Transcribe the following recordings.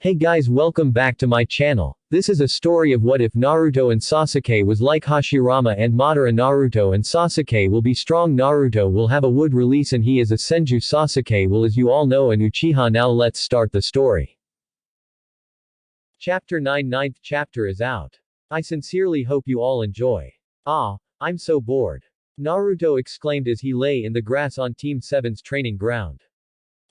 Hey guys, welcome back to my channel. This is a story of what if Naruto and Sasuke was like Hashirama and Madara. Naruto and Sasuke will be strong. Naruto will have a wood release and he is a Senju. Sasuke will, as you all know, an Uchiha. Now let's start the story. Chapter 9 Ninth chapter is out. I sincerely hope you all enjoy. I'm so bored. Naruto exclaimed as he lay in the grass on Team 7's training ground.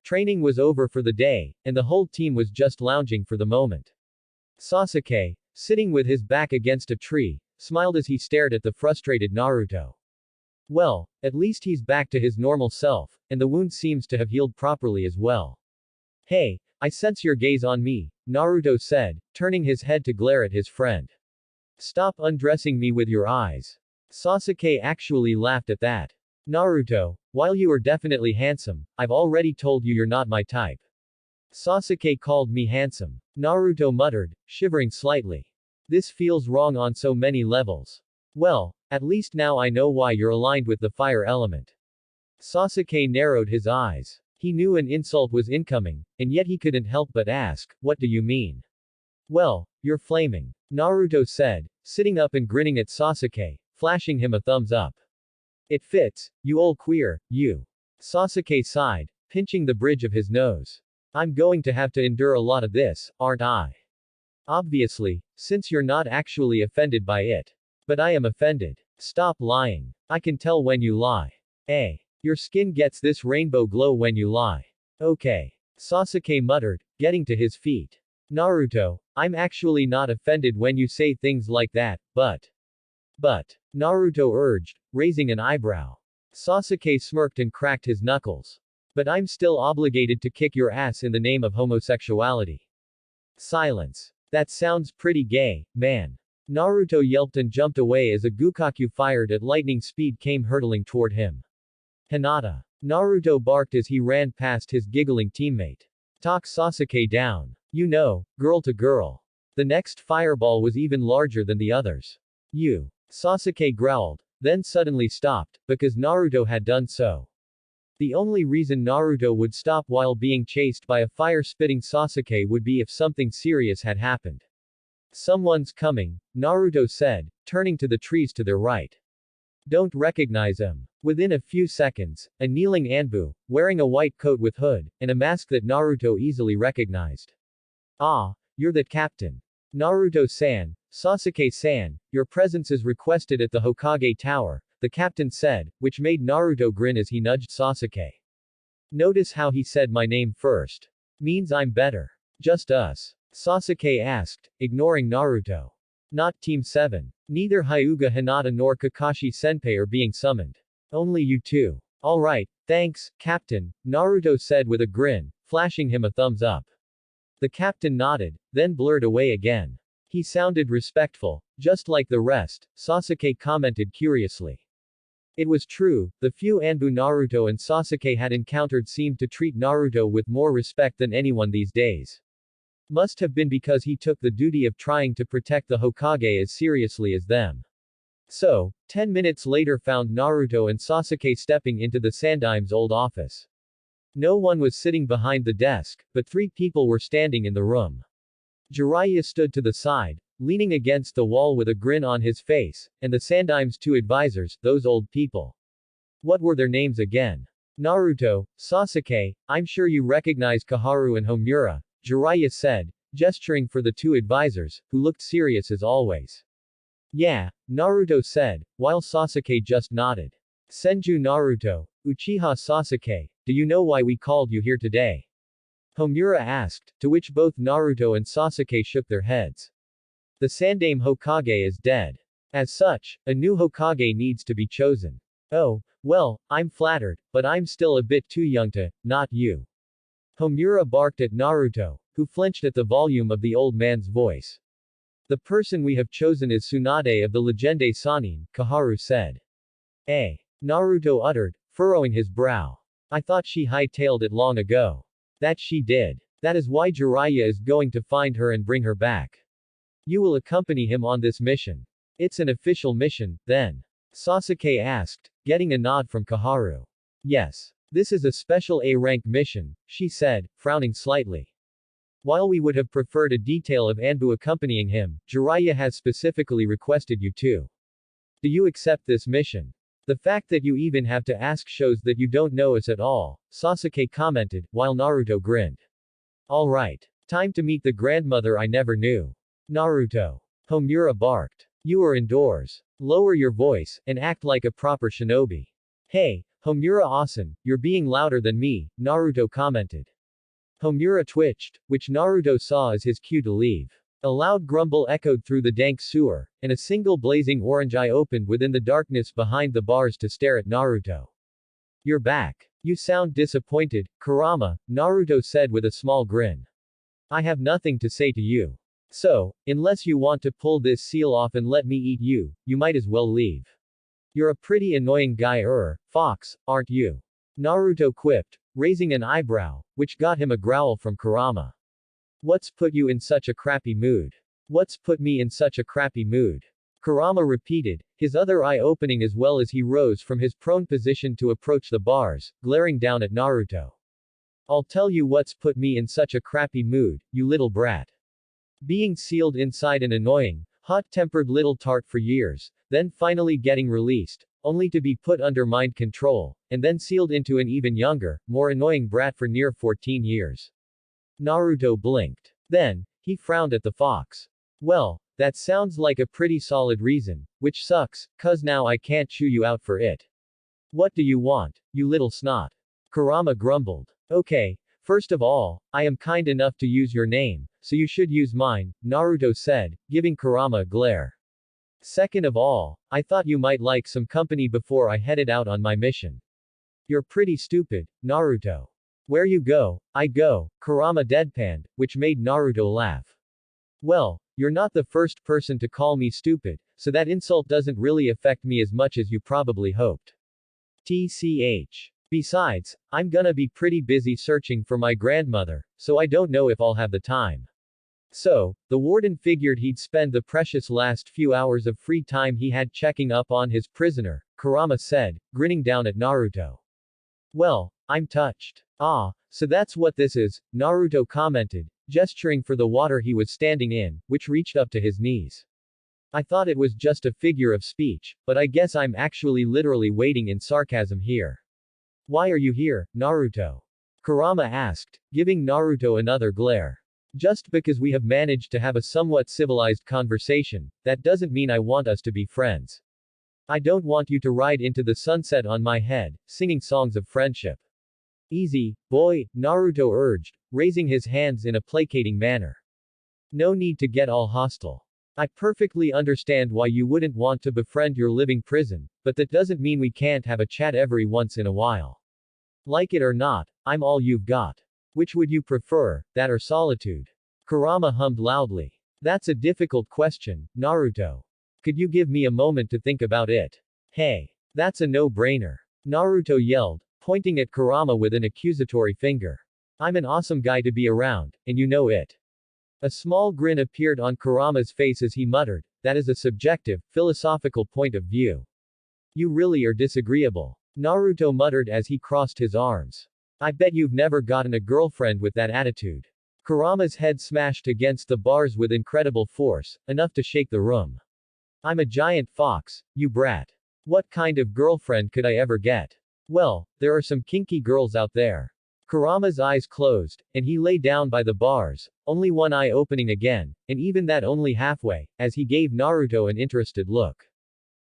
Training was over for the day, and the whole team was just lounging for the moment. Sasuke, sitting with his back against a tree, smiled as he stared at the frustrated Naruto. Well, at least he's back to his normal self, and the wound seems to have healed properly as well. Hey, I sense your gaze on me, Naruto said, turning his head to glare at his friend. Stop undressing me with your eyes. Sasuke actually laughed at that. Naruto, while you are definitely handsome, I've already told you you're not my type. Sasuke called me handsome. Naruto muttered, shivering slightly. This feels wrong on so many levels. Well, at least now I know why you're aligned with the fire element. Sasuke narrowed his eyes. He knew an insult was incoming, and yet he couldn't help but ask, what do you mean? Well, you're flaming. Naruto said, sitting up and grinning at Sasuke, flashing him a thumbs up. It fits, you old queer, you. Sasuke sighed, pinching the bridge of his nose. I'm going to have to endure a lot of this, aren't I? Obviously, since you're not actually offended by it. But I am offended. Stop lying. I can tell when you lie. Your skin gets this rainbow glow when you lie. Okay. Sasuke muttered, getting to his feet. Naruto, I'm actually not offended when you say things like that, but, Naruto urged, raising an eyebrow. Sasuke smirked and cracked his knuckles. But I'm still obligated to kick your ass in the name of homosexuality. Silence. That sounds pretty gay, man. Naruto yelped and jumped away as a Gukaku fired at lightning speed came hurtling toward him. Hinata. Naruto barked as he ran past his giggling teammate. Talk Sasuke down. You know, girl to girl. The next fireball was even larger than the others. You. Sasuke growled, then suddenly stopped, because Naruto had done so. The only reason Naruto would stop while being chased by a fire-spitting Sasuke would be if something serious had happened. Someone's coming, Naruto said, turning to the trees to their right. Don't recognize him. Within a few seconds, a kneeling Anbu, wearing a white coat with hood, and a mask that Naruto easily recognized. You're that captain. Naruto-san, Sasuke-san, your presence is requested at the Hokage Tower, the captain said, which made Naruto grin as he nudged Sasuke. Notice how he said my name first. Means I'm better. Just us? Sasuke asked, ignoring Naruto. Not Team 7. Neither Hyuga Hinata nor Kakashi Senpai are being summoned. Only you two. Alright, thanks, Captain, Naruto said with a grin, flashing him a thumbs up. The captain nodded, then blurred away again. He sounded respectful, just like the rest, Sasuke commented curiously. It was true, the few Anbu Naruto and Sasuke had encountered seemed to treat Naruto with more respect than anyone these days. Must have been because he took the duty of trying to protect the Hokage as seriously as them. So, 10 minutes later found Naruto and Sasuke stepping into the Sandaim's old office. No one was sitting behind the desk, but 3 people were standing in the room. Jiraiya stood to the side, leaning against the wall with a grin on his face, and the Sandaim's 2 advisors, those old people. What were their names again? Naruto, Sasuke, I'm sure you recognize Koharu and Homura, Jiraiya said, gesturing for the 2 advisors, who looked serious as always. Yeah, Naruto said, while Sasuke just nodded. Senju Naruto, Uchiha Sasuke, do you know why we called you here today? Homura asked, to which both Naruto and Sasuke shook their heads. The Sandaime Hokage is dead. As such, a new Hokage needs to be chosen. Oh, well, I'm flattered, but I'm still a bit too young to, not you. Homura barked at Naruto, who flinched at the volume of the old man's voice. The person we have chosen is Tsunade of the Legende Sannin, Koharu said. Naruto uttered, furrowing his brow. I thought she hightailed it long ago. That she did. That is why Jiraiya is going to find her and bring her back. You will accompany him on this mission. It's an official mission, then. Sasuke asked, getting a nod from Koharu. Yes. This is a special A-rank mission, she said, frowning slightly. While we would have preferred a detail of Anbu accompanying him, Jiraiya has specifically requested you to. Do you accept this mission? The fact that you even have to ask shows that you don't know us at all, Sasuke commented, while Naruto grinned. Alright. Time to meet the grandmother I never knew. Naruto. Homura barked. You are indoors. Lower your voice, and act like a proper shinobi. Hey, Homura-asan, you're being louder than me, Naruto commented. Homura twitched, which Naruto saw as his cue to leave. A loud grumble echoed through the dank sewer, and a single blazing orange eye opened within the darkness behind the bars to stare at Naruto. You're back. You sound disappointed, Kurama, Naruto said with a small grin. I have nothing to say to you. So, unless you want to pull this seal off and let me eat you, you might as well leave. You're a pretty annoying guy, Fox, aren't you? Naruto quipped, raising an eyebrow, which got him a growl from Kurama. What's put you in such a crappy mood? What's put me in such a crappy mood? Kurama repeated, his other eye opening as well as he rose from his prone position to approach the bars, glaring down at Naruto. I'll tell you what's put me in such a crappy mood, you little brat. Being sealed inside an annoying, hot-tempered little tart for years, then finally getting released, only to be put under mind control, and then sealed into an even younger, more annoying brat for near 14 years. Naruto blinked. Then, he frowned at the fox. Well, that sounds like a pretty solid reason, which sucks, cuz now I can't chew you out for it. What do you want, you little snot? Kurama grumbled. Okay, first of all, I am kind enough to use your name, so you should use mine, Naruto said, giving Kurama a glare. Second of all, I thought you might like some company before I headed out on my mission. You're pretty stupid, Naruto. Where you go, I go, Kurama deadpanned, which made Naruto laugh. Well, you're not the first person to call me stupid, so that insult doesn't really affect me as much as you probably hoped. TCH. Besides, I'm gonna be pretty busy searching for my grandmother, so I don't know if I'll have the time. So, the warden figured he'd spend the precious last few hours of free time he had checking up on his prisoner, Kurama said, grinning down at Naruto. Well, I'm touched. Ah, so that's what this is, Naruto commented, gesturing for the water he was standing in, which reached up to his knees. I thought it was just a figure of speech, but I guess I'm actually literally wading in sarcasm here. Why are you here, Naruto? Kurama asked, giving Naruto another glare. Just because we have managed to have a somewhat civilized conversation, that doesn't mean I want us to be friends. I don't want you to ride into the sunset on my head, singing songs of friendship. Easy, boy, Naruto urged, raising his hands in a placating manner. No need to get all hostile. I perfectly understand why you wouldn't want to befriend your living prison, but that doesn't mean we can't have a chat every once in a while. Like it or not, I'm all you've got. Which would you prefer, that or solitude? Kurama hummed loudly. That's a difficult question, Naruto. Could you give me a moment to think about it? Hey. That's a no-brainer. Naruto yelled, pointing at Kurama with an accusatory finger. I'm an awesome guy to be around, and you know it. A small grin appeared on Kurama's face as he muttered, that is a subjective, philosophical point of view. You really are disagreeable. Naruto muttered as he crossed his arms. I bet you've never gotten a girlfriend with that attitude. Kurama's head smashed against the bars with incredible force, enough to shake the room. I'm a giant fox, you brat. What kind of girlfriend could I ever get? Well, there are some kinky girls out there. Kurama's eyes closed, and he lay down by the bars, only one eye opening again, and even that only halfway, as he gave Naruto an interested look.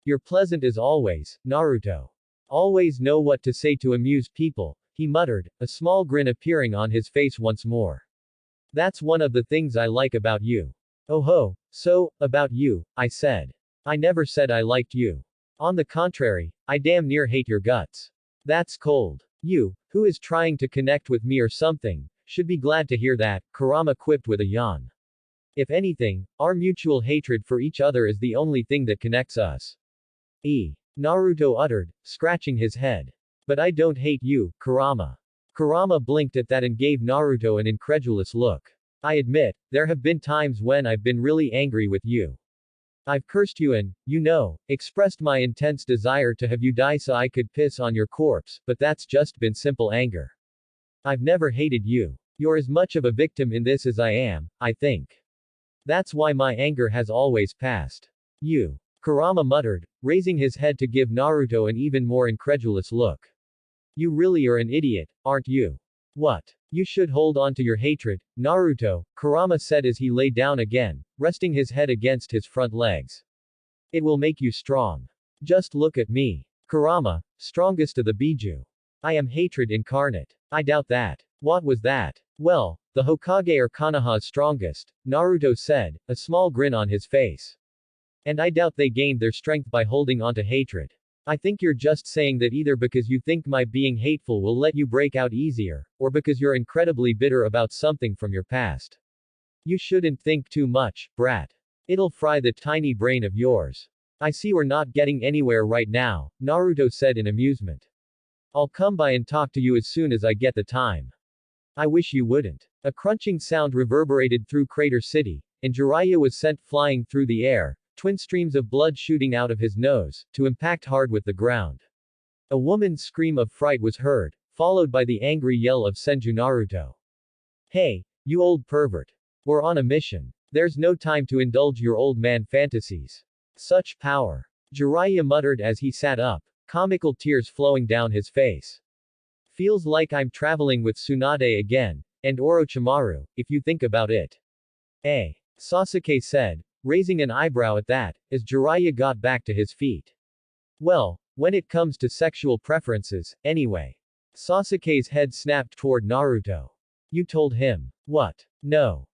You're pleasant as always, Naruto. Always know what to say to amuse people, he muttered, a small grin appearing on his face once more. That's one of the things I like about you. Oh ho, so, about you, I said. I never said I liked you. On the contrary, I damn near hate your guts. That's cold. You, who is trying to connect with me or something, should be glad to hear that, Kurama quipped with a yawn. If anything, our mutual hatred for each other is the only thing that connects us. Naruto uttered, scratching his head. But I don't hate you, Kurama. Kurama blinked at that and gave Naruto an incredulous look. I admit, there have been times when I've been really angry with you. I've cursed you and, expressed my intense desire to have you die so I could piss on your corpse, but that's just been simple anger. I've never hated you. You're as much of a victim in this as I am, I think. That's why my anger has always passed. You. Kurama muttered, raising his head to give Naruto an even more incredulous look. You really are an idiot, aren't you? What? You should hold on to your hatred, Naruto, Kurama said as he lay down again, resting his head against his front legs. It will make you strong. Just look at me. Kurama, strongest of the Biju. I am hatred incarnate. I doubt that. What was that? Well, the Hokage are Konoha's strongest, Naruto said, a small grin on his face. And I doubt they gained their strength by holding on to hatred. I think you're just saying that either because you think my being hateful will let you break out easier, or because you're incredibly bitter about something from your past. You shouldn't think too much, brat. It'll fry the tiny brain of yours. I see we're not getting anywhere right now, Naruto said in amusement. I'll come by and talk to you as soon as I get the time. I wish you wouldn't. A crunching sound reverberated through Crater City, and Jiraiya was sent flying through the air, twin streams of blood shooting out of his nose, to impact hard with the ground. A woman's scream of fright was heard, followed by the angry yell of Senju Naruto. Hey, you old pervert. We're on a mission. There's no time to indulge your old man fantasies. Such power. Jiraiya muttered as he sat up, comical tears flowing down his face. Feels like I'm traveling with Tsunade again, and Orochimaru, if you think about it. Sasuke said, raising an eyebrow at that, as Jiraiya got back to his feet. Well, when it comes to sexual preferences, anyway. Sasuke's head snapped toward Naruto. You told him. What? No.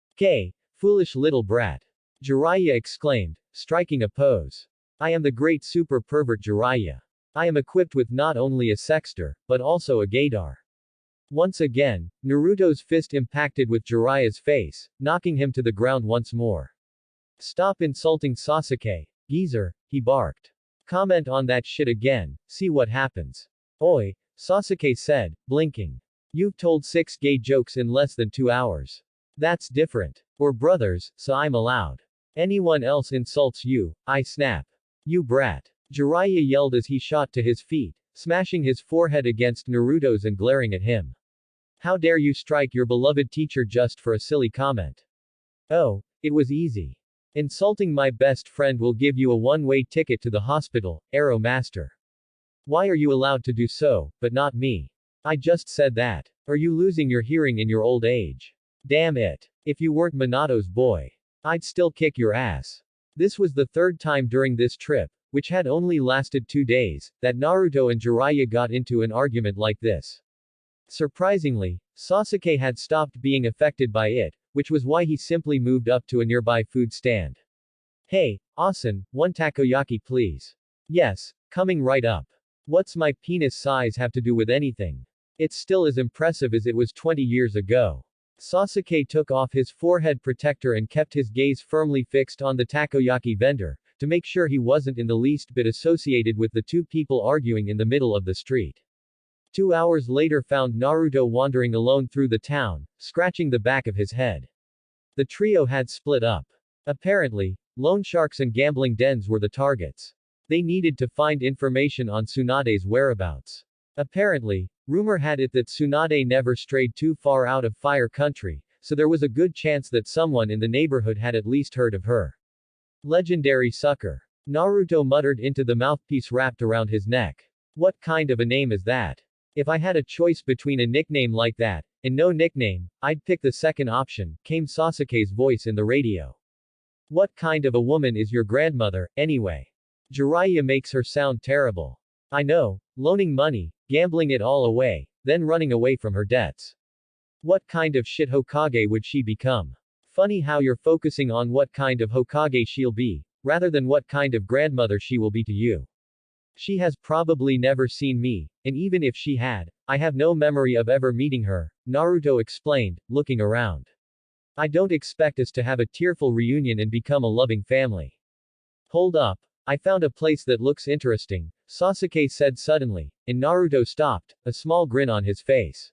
Foolish little brat. Jiraiya exclaimed, striking a pose. I am the great super pervert Jiraiya. I am equipped with not only a sexter, but also a gaydar. Once again, Naruto's fist impacted with Jiraiya's face, knocking him to the ground once more. Stop insulting Sasuke, geezer, he barked. Comment on that shit again, see what happens. Oi, Sasuke said, blinking. You've told 6 gay jokes in less than 2 hours. That's different. We're brothers, so I'm allowed. Anyone else insults you, I snap. You brat. Jiraiya yelled as he shot to his feet, smashing his forehead against Naruto's and glaring at him. How dare you strike your beloved teacher just for a silly comment? Oh, it was easy. Insulting my best friend will give you a one-way ticket to the hospital, Arrow Master. Why are you allowed to do so, but not me? I just said that. Are you losing your hearing in your old age? Damn it. If you weren't Minato's boy, I'd still kick your ass. This was the third time during this trip, which had only lasted 2 days, that Naruto and Jiraiya got into an argument like this. Surprisingly, Sasuke had stopped being affected by it, which was why he simply moved up to a nearby food stand. Hey, Asen, 1 takoyaki please. Yes, coming right up. What's my penis size have to do with anything? It's still as impressive as it was 20 years ago. Sasuke took off his forehead protector and kept his gaze firmly fixed on the takoyaki vendor, to make sure he wasn't in the least bit associated with the 2 people arguing in the middle of the street. 2 hours later found Naruto wandering alone through the town, scratching the back of his head. The trio had split up. Apparently, loan sharks and gambling dens were the targets. They needed to find information on Tsunade's whereabouts. Apparently, rumor had it that Tsunade never strayed too far out of Fire Country, so there was a good chance that someone in the neighborhood had at least heard of her. Legendary sucker. Naruto muttered into the mouthpiece wrapped around his neck. What kind of a name is that? If I had a choice between a nickname like that, and no nickname, I'd pick the second option, came Sasuke's voice in the radio. What kind of a woman is your grandmother, anyway? Jiraiya makes her sound terrible. I know, loaning money, gambling it all away, then running away from her debts. What kind of shit Hokage would she become? Funny how you're focusing on what kind of Hokage she'll be, rather than what kind of grandmother she will be to you. She has probably never seen me, and even if she had, I have no memory of ever meeting her, Naruto explained, looking around. I don't expect us to have a tearful reunion and become a loving family. Hold up. I found a place that looks interesting, Sasuke said suddenly, and Naruto stopped, a small grin on his face.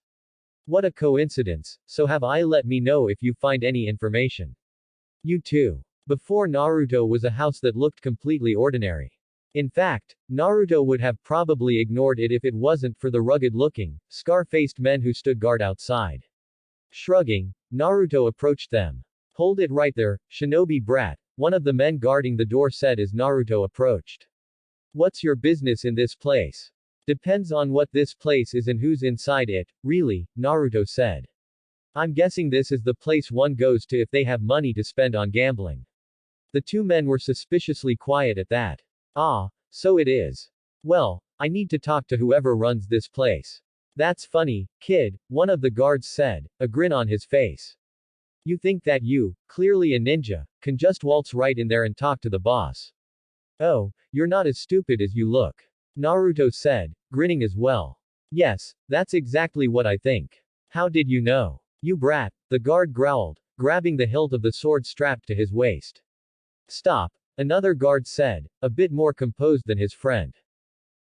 What a coincidence, so have I, let me know if you find any information. You too. Before Naruto was a house that looked completely ordinary. In fact, Naruto would have probably ignored it if it wasn't for the rugged-looking, scar-faced men who stood guard outside. Shrugging, Naruto approached them. Hold it right there, shinobi brat, one of the men guarding the door said as Naruto approached. What's your business in this place? Depends on what this place is and who's inside it, really, Naruto said. I'm guessing this is the place one goes to if they have money to spend on gambling. The two men were suspiciously quiet at that. Ah, so it is. Well, I need to talk to whoever runs this place. That's funny, kid, one of the guards said, a grin on his face. You think that you, clearly a ninja, can just waltz right in there and talk to the boss. Oh, you're not as stupid as you look. Naruto said, grinning as well. Yes, that's exactly what I think. How did you know? You brat, the guard growled, grabbing the hilt of the sword strapped to his waist. Stop, another guard said, a bit more composed than his friend.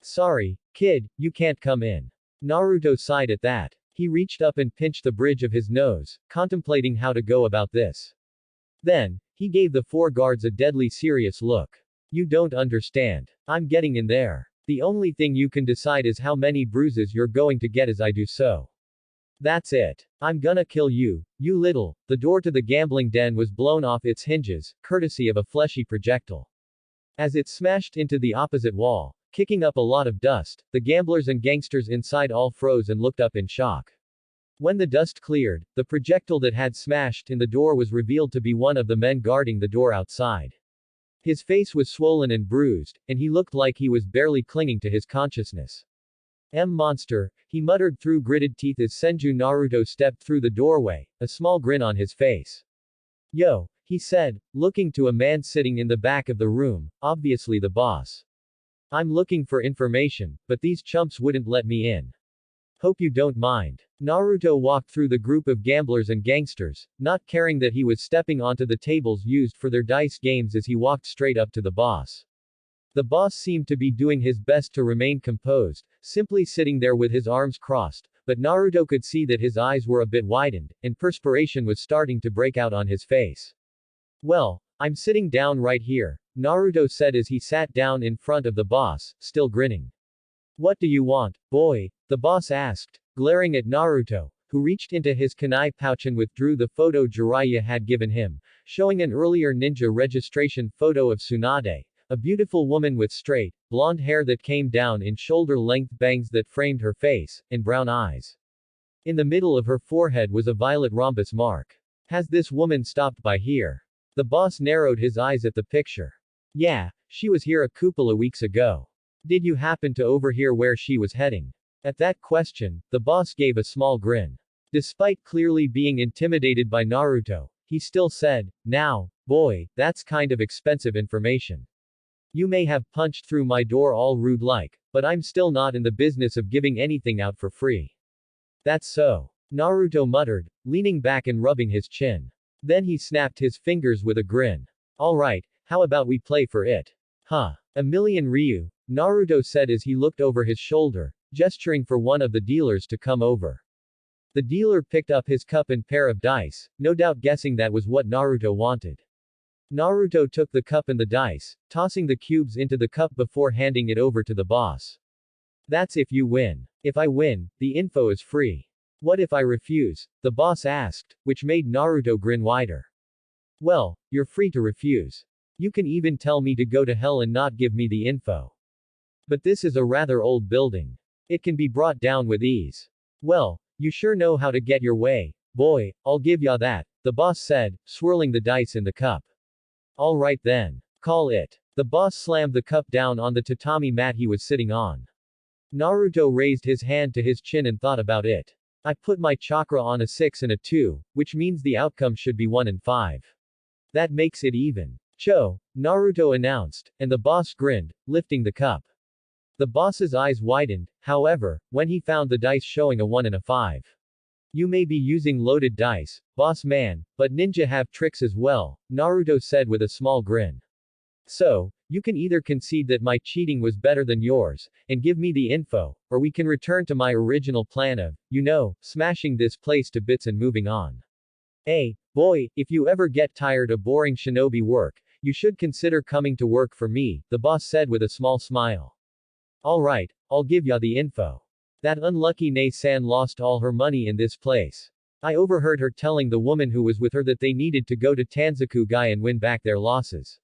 Sorry, kid, you can't come in. Naruto sighed at that. He reached up and pinched the bridge of his nose, contemplating how to go about this. Then, he gave the four guards a deadly serious look. You don't understand. I'm getting in there. The only thing you can decide is how many bruises you're going to get as I do so. That's it. I'm gonna kill you, you little. The door to the gambling den was blown off its hinges, courtesy of a fleshy projectile. As it smashed into the opposite wall, kicking up a lot of dust, the gamblers and gangsters inside all froze and looked up in shock. When the dust cleared, the projectile that had smashed in the door was revealed to be one of the men guarding the door outside. His face was swollen and bruised, and he looked like he was barely clinging to his consciousness. Monster, he muttered through gritted teeth as Senju Naruto stepped through the doorway, a small grin on his face. Yo, he said, looking to a man sitting in the back of the room, obviously the boss. I'm looking for information, but these chumps wouldn't let me in. Hope you don't mind. Naruto walked through the group of gamblers and gangsters, not caring that he was stepping onto the tables used for their dice games as he walked straight up to the boss. The boss seemed to be doing his best to remain composed, simply sitting there with his arms crossed, but Naruto could see that his eyes were a bit widened, and perspiration was starting to break out on his face. Well, I'm sitting down right here, Naruto said as he sat down in front of the boss, still grinning. What do you want, boy? The boss asked, glaring at Naruto, who reached into his kunai pouch and withdrew the photo Jiraiya had given him, showing an earlier ninja registration photo of Tsunade, a beautiful woman with straight, blonde hair that came down in shoulder-length bangs that framed her face, and brown eyes. In the middle of her forehead was a violet rhombus mark. Has this woman stopped by here? The boss narrowed his eyes at the picture. Yeah, she was here a couple of weeks ago. Did you happen to overhear where she was heading? At that question, the boss gave a small grin. Despite clearly being intimidated by Naruto, he still said, now, boy, that's kind of expensive information. You may have punched through my door all rude-like, but I'm still not in the business of giving anything out for free. That's so. Naruto muttered, leaning back and rubbing his chin. Then he snapped his fingers with a grin. Alright, how about we play for it? Huh. A million Ryu, Naruto said as he looked over his shoulder, gesturing for one of the dealers to come over. The dealer picked up his cup and pair of dice, no doubt guessing that was what Naruto wanted. Naruto took the cup and the dice, tossing the cubes into the cup before handing it over to the boss. That's if you win. If I win, the info is free. What if I refuse? The boss asked, which made Naruto grin wider. Well, you're free to refuse. You can even tell me to go to hell and not give me the info. But this is a rather old building. It can be brought down with ease. Well, you sure know how to get your way, boy, I'll give ya that, the boss said, swirling the dice in the cup. Alright then. Call it. The boss slammed the cup down on the tatami mat he was sitting on. Naruto raised his hand to his chin and thought about it. I put my chakra on a 6 and a 2, which means the outcome should be 1 and 5. That makes it even. Cho, Naruto announced, and the boss grinned, lifting the cup. The boss's eyes widened, however, when he found the dice showing a 1 and a 5. You may be using loaded dice, boss man, but ninja have tricks as well, Naruto said with a small grin. So, you can either concede that my cheating was better than yours, and give me the info, or we can return to my original plan of, smashing this place to bits and moving on. Hey, boy, if you ever get tired of boring shinobi work, you should consider coming to work for me, the boss said with a small smile. Alright, I'll give ya the info. That unlucky Nei-san lost all her money in this place. I overheard her telling the woman who was with her that they needed to go to Tanzaku-gai and win back their losses.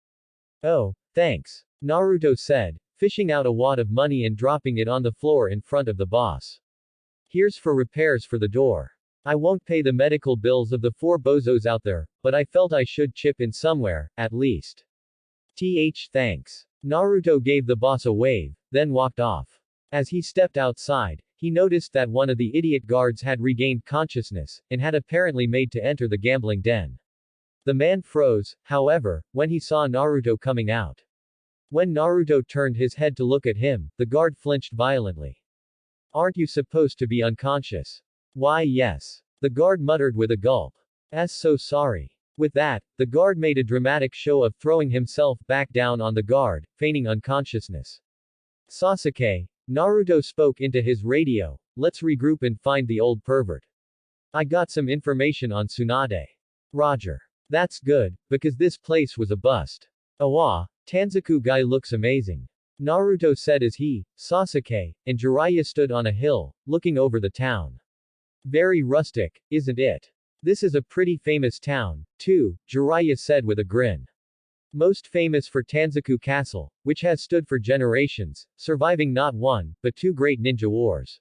Oh, thanks. Naruto said, fishing out a wad of money and dropping it on the floor in front of the boss. Here's for repairs for the door. I won't pay the medical bills of the 4 bozos out there, but I felt I should chip in somewhere, at least. Thanks. Naruto gave the boss a wave, then walked off. As he stepped outside, he noticed that one of the idiot guards had regained consciousness, and had apparently made to enter the gambling den. The man froze, however, when he saw Naruto coming out. When Naruto turned his head to look at him, the guard flinched violently. Aren't you supposed to be unconscious? Why yes. The guard muttered with a gulp. So sorry. With that, the guard made a dramatic show of throwing himself back down on the guard, feigning unconsciousness. Sasuke, Naruto spoke into his radio, let's regroup and find the old pervert. I got some information on Tsunade. Roger. That's good, because this place was a bust. Awa, Tanzaku-gai looks amazing. Naruto said as he, Sasuke, and Jiraiya stood on a hill, looking over the town. Very rustic, isn't it? This is a pretty famous town, too, Jiraiya said with a grin. Most famous for Tanzaku Castle, which has stood for generations, surviving not one, but 2 great ninja wars.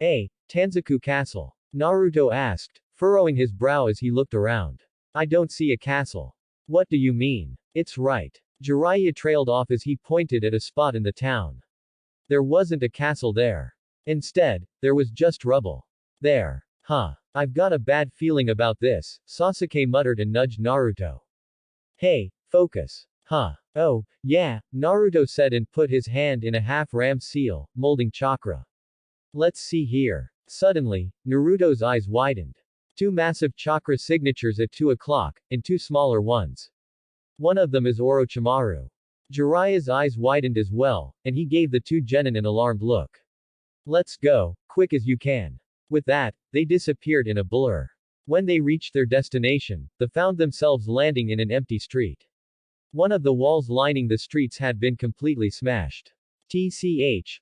Tanzaku Castle? Naruto asked, furrowing his brow as he looked around. I don't see a castle. What do you mean? It's right. Jiraiya trailed off as he pointed at a spot in the town. There wasn't a castle there. Instead, there was just rubble. There. I've got a bad feeling about this, Sasuke muttered and nudged Naruto. Hey, focus. Oh, yeah, Naruto said and put his hand in a half-ram seal, molding chakra. Let's see here. Suddenly, Naruto's eyes widened. 2 massive chakra signatures at 2 o'clock, and 2 smaller ones. One of them is Orochimaru. Jiraiya's eyes widened as well, and he gave the 2 genin an alarmed look. Let's go, quick as you can. With that, they disappeared in a blur. When they reached their destination, they found themselves landing in an empty street. One of the walls lining the streets had been completely smashed.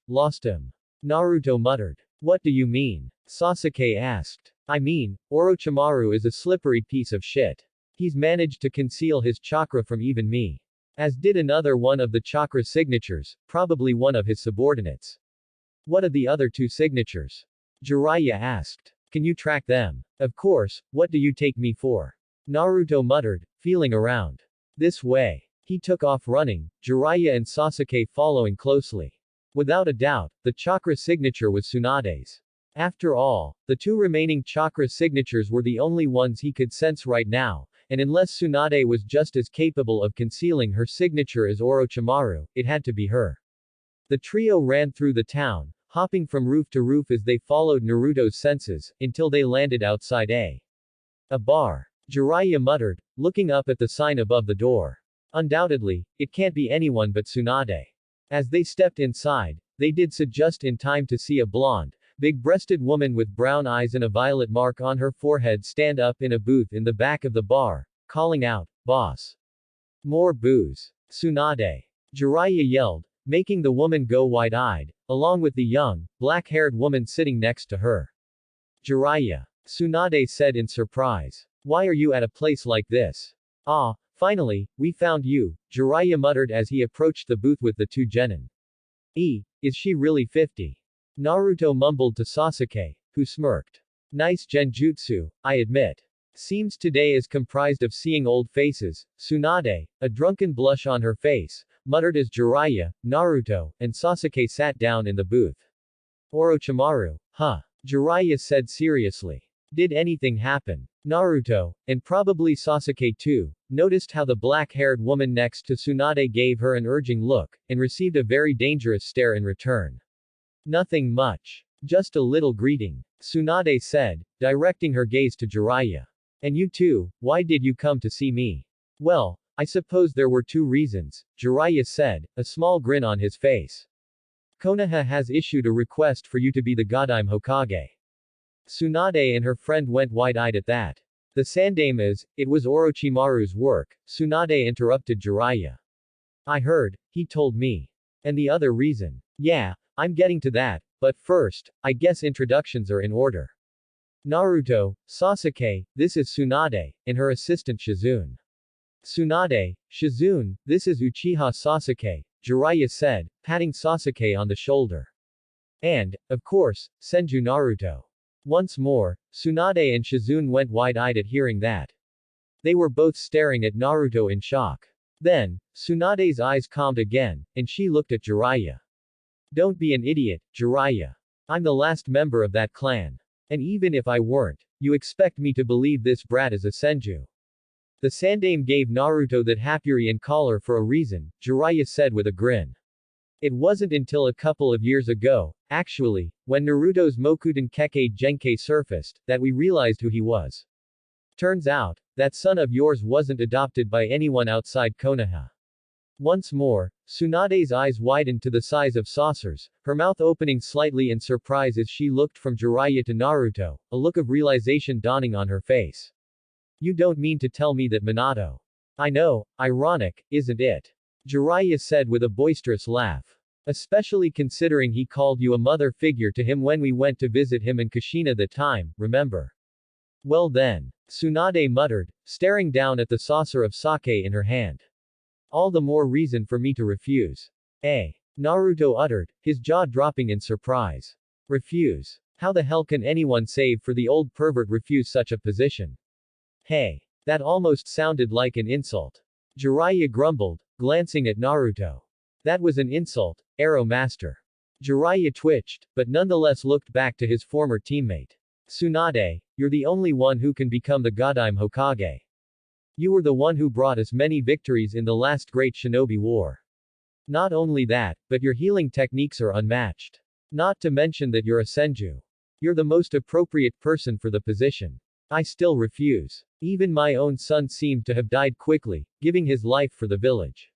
Lost him. Naruto muttered. What do you mean? Sasuke asked. I mean, Orochimaru is a slippery piece of shit. He's managed to conceal his chakra from even me. As did another one of the chakra signatures, probably one of his subordinates. What are the other 2 signatures? Jiraiya asked. Can you track them? Of course, what do you take me for? Naruto muttered, feeling around. This way. He took off running, Jiraiya and Sasuke following closely. Without a doubt, the chakra signature was Tsunade's. After all, the 2 remaining chakra signatures were the only ones he could sense right now, and unless Tsunade was just as capable of concealing her signature as Orochimaru, it had to be her. The trio ran through the town, hopping from roof to roof as they followed Naruto's senses, until they landed outside a bar. Jiraiya muttered, looking up at the sign above the door. Undoubtedly, it can't be anyone but Tsunade. As they stepped inside, they did so just in time to see a blonde, big-breasted woman with brown eyes and a violet mark on her forehead stand up in a booth in the back of the bar, calling out, "Boss! More booze!" Tsunade! Jiraiya yelled, making the woman go wide-eyed, along with the young, black-haired woman sitting next to her. Jiraiya! Tsunade said in surprise. Why are you at a place like this? Finally, we found you, Jiraiya muttered as he approached the booth with the 2 genin. Is she really 50? Naruto mumbled to Sasuke, who smirked. Nice genjutsu, I admit. Seems today is comprised of seeing old faces. Tsunade, a drunken blush on her face, muttered as Jiraiya, Naruto, and Sasuke sat down in the booth. Orochimaru, Jiraiya said seriously. Did anything happen? Naruto, and probably Sasuke too, noticed how the black-haired woman next to Tsunade gave her an urging look, and received a very dangerous stare in return. Nothing much. Just a little greeting. Tsunade said, directing her gaze to Jiraiya. And you too, why did you come to see me? Well, I suppose there were 2 reasons, Jiraiya said, a small grin on his face. Konoha has issued a request for you to be the Godime Hokage. Tsunade and her friend went wide-eyed at that. The Sandame is, it was Orochimaru's work, Tsunade interrupted Jiraiya. I heard, he told me. And the other reason. Yeah, I'm getting to that, but first, I guess introductions are in order. Naruto, Sasuke, this is Tsunade, and her assistant Shizune. Tsunade, Shizune, this is Uchiha Sasuke, Jiraiya said, patting Sasuke on the shoulder. And, of course, Senju Naruto. Once more, Tsunade and Shizune went wide-eyed at hearing that. They were both staring at Naruto in shock. Then, Tsunade's eyes calmed again, and she looked at Jiraiya. Don't be an idiot, Jiraiya. I'm the last member of that clan. And even if I weren't, you expect me to believe this brat is a Senju. The Sandaime gave Naruto that Hapurian collar for a reason, Jiraiya said with a grin. It wasn't until a couple of years ago, actually, when Naruto's Mokuten Kekkei Genkai surfaced, that we realized who he was. Turns out, that son of yours wasn't adopted by anyone outside Konoha. Once more, Tsunade's eyes widened to the size of saucers, her mouth opening slightly in surprise as she looked from Jiraiya to Naruto, a look of realization dawning on her face. You don't mean to tell me that Minato. I know, ironic, isn't it? Jiraiya said with a boisterous laugh. Especially considering he called you a mother figure to him when we went to visit him in Kushina that time, remember? Well then, Tsunade muttered, staring down at the saucer of sake in her hand. All the more reason for me to refuse. Naruto uttered, his jaw dropping in surprise. Refuse? How the hell can anyone save for the old pervert refuse such a position? Hey. That almost sounded like an insult. Jiraiya grumbled, glancing at Naruto. That was an insult, Arrow Master. Jiraiya twitched, but nonetheless looked back to his former teammate. Tsunade, you're the only one who can become the Godime Hokage. You were the one who brought us many victories in the last great shinobi war. Not only that, but your healing techniques are unmatched. Not to mention that you're a Senju. You're the most appropriate person for the position. I still refuse. Even my own son seemed to have died quickly, giving his life for the village.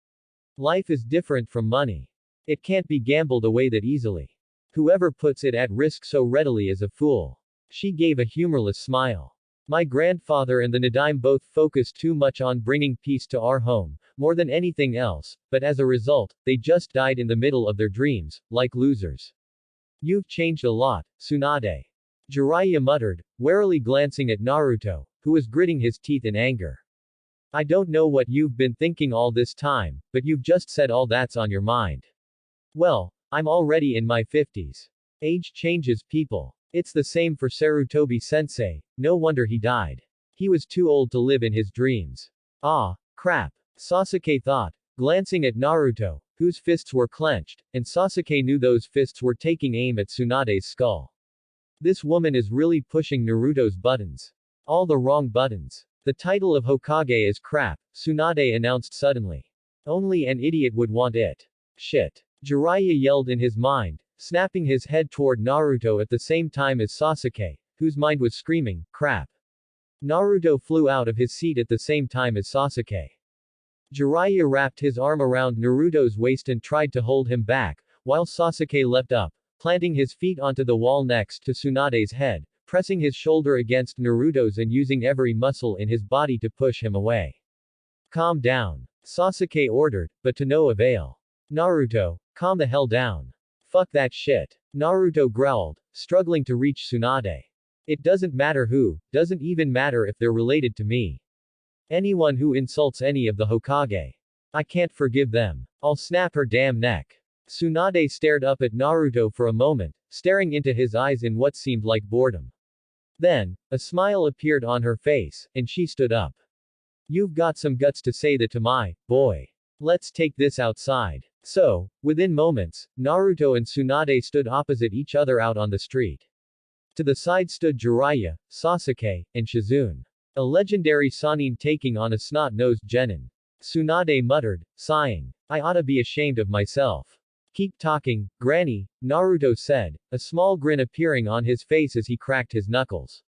Life is different from money. It can't be gambled away that easily. Whoever puts it at risk so readily is a fool. She gave a humorless smile. My grandfather and the Nadaime both focused too much on bringing peace to our home, more than anything else, but as a result, they just died in the middle of their dreams, like losers. You've changed a lot, Tsunade. Jiraiya muttered, warily glancing at Naruto, who was gritting his teeth in anger. I don't know what you've been thinking all this time, but you've just said all that's on your mind. Well, I'm already in my 50s. Age changes people. It's the same for Sarutobi-sensei, no wonder he died. He was too old to live in his dreams. Ah, crap. Sasuke thought, glancing at Naruto, whose fists were clenched, and Sasuke knew those fists were taking aim at Tsunade's skull. This woman is really pushing Naruto's buttons. All the wrong buttons. The title of Hokage is crap, Tsunade announced suddenly. Only an idiot would want it. Shit. Jiraiya yelled in his mind, snapping his head toward Naruto at the same time as Sasuke, whose mind was screaming, crap. Naruto flew out of his seat at the same time as Sasuke. Jiraiya wrapped his arm around Naruto's waist and tried to hold him back, while Sasuke leapt up, planting his feet onto the wall next to Tsunade's head, pressing his shoulder against Naruto's and using every muscle in his body to push him away. Calm down. Sasuke ordered, but to no avail. Naruto, calm the hell down. Fuck that shit. Naruto growled, struggling to reach Tsunade. It doesn't matter who, doesn't even matter if they're related to me. Anyone who insults any of the Hokage. I can't forgive them. I'll snap her damn neck. Tsunade stared up at Naruto for a moment, staring into his eyes in what seemed like boredom. Then, a smile appeared on her face, and she stood up. You've got some guts to say that to my boy. Let's take this outside. So, within moments, Naruto and Tsunade stood opposite each other out on the street. To the side stood Jiraiya, Sasuke, and Shizune. A legendary Sannin taking on a snot-nosed genin. Tsunade muttered, sighing. I oughta be ashamed of myself. Keep talking, Granny, Naruto said, a small grin appearing on his face as he cracked his knuckles.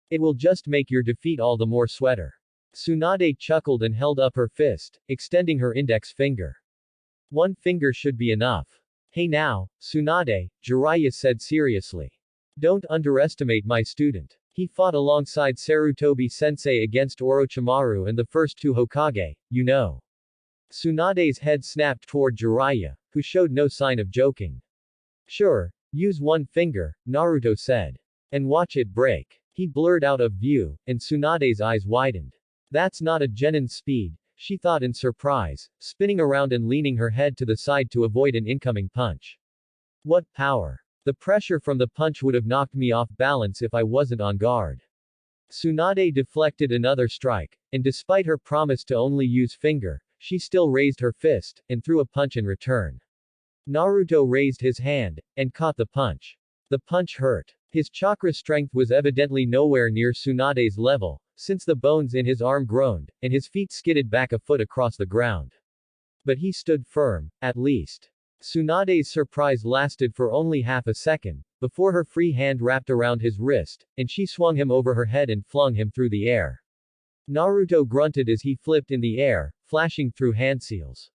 It will just make your defeat all the more sweater. Tsunade chuckled and held up her fist, extending her index finger. One finger should be enough. Hey now, Tsunade, Jiraiya said seriously. Don't underestimate my student. He fought alongside Sarutobi-sensei against Orochimaru and the first two Hokage, you know. Tsunade's head snapped toward Jiraiya, who showed no sign of joking. Sure, use one finger, Naruto said. And watch it break. He blurred out of view, and Tsunade's eyes widened. That's not a genin's speed, she thought in surprise, spinning around and leaning her head to the side to avoid an incoming punch. What power! The pressure from the punch would have knocked me off balance if I wasn't on guard. Tsunade deflected another strike, and despite her promise to only use finger, she still raised her fist, and threw a punch in return. Naruto raised his hand, and caught the punch. The punch hurt. His chakra strength was evidently nowhere near Tsunade's level, since the bones in his arm groaned, and his feet skidded back a foot across the ground. But he stood firm, at least. Tsunade's surprise lasted for only half a second, before her free hand wrapped around his wrist, and she swung him over her head and flung him through the air. Naruto grunted as he flipped in the air, flashing through hand seals.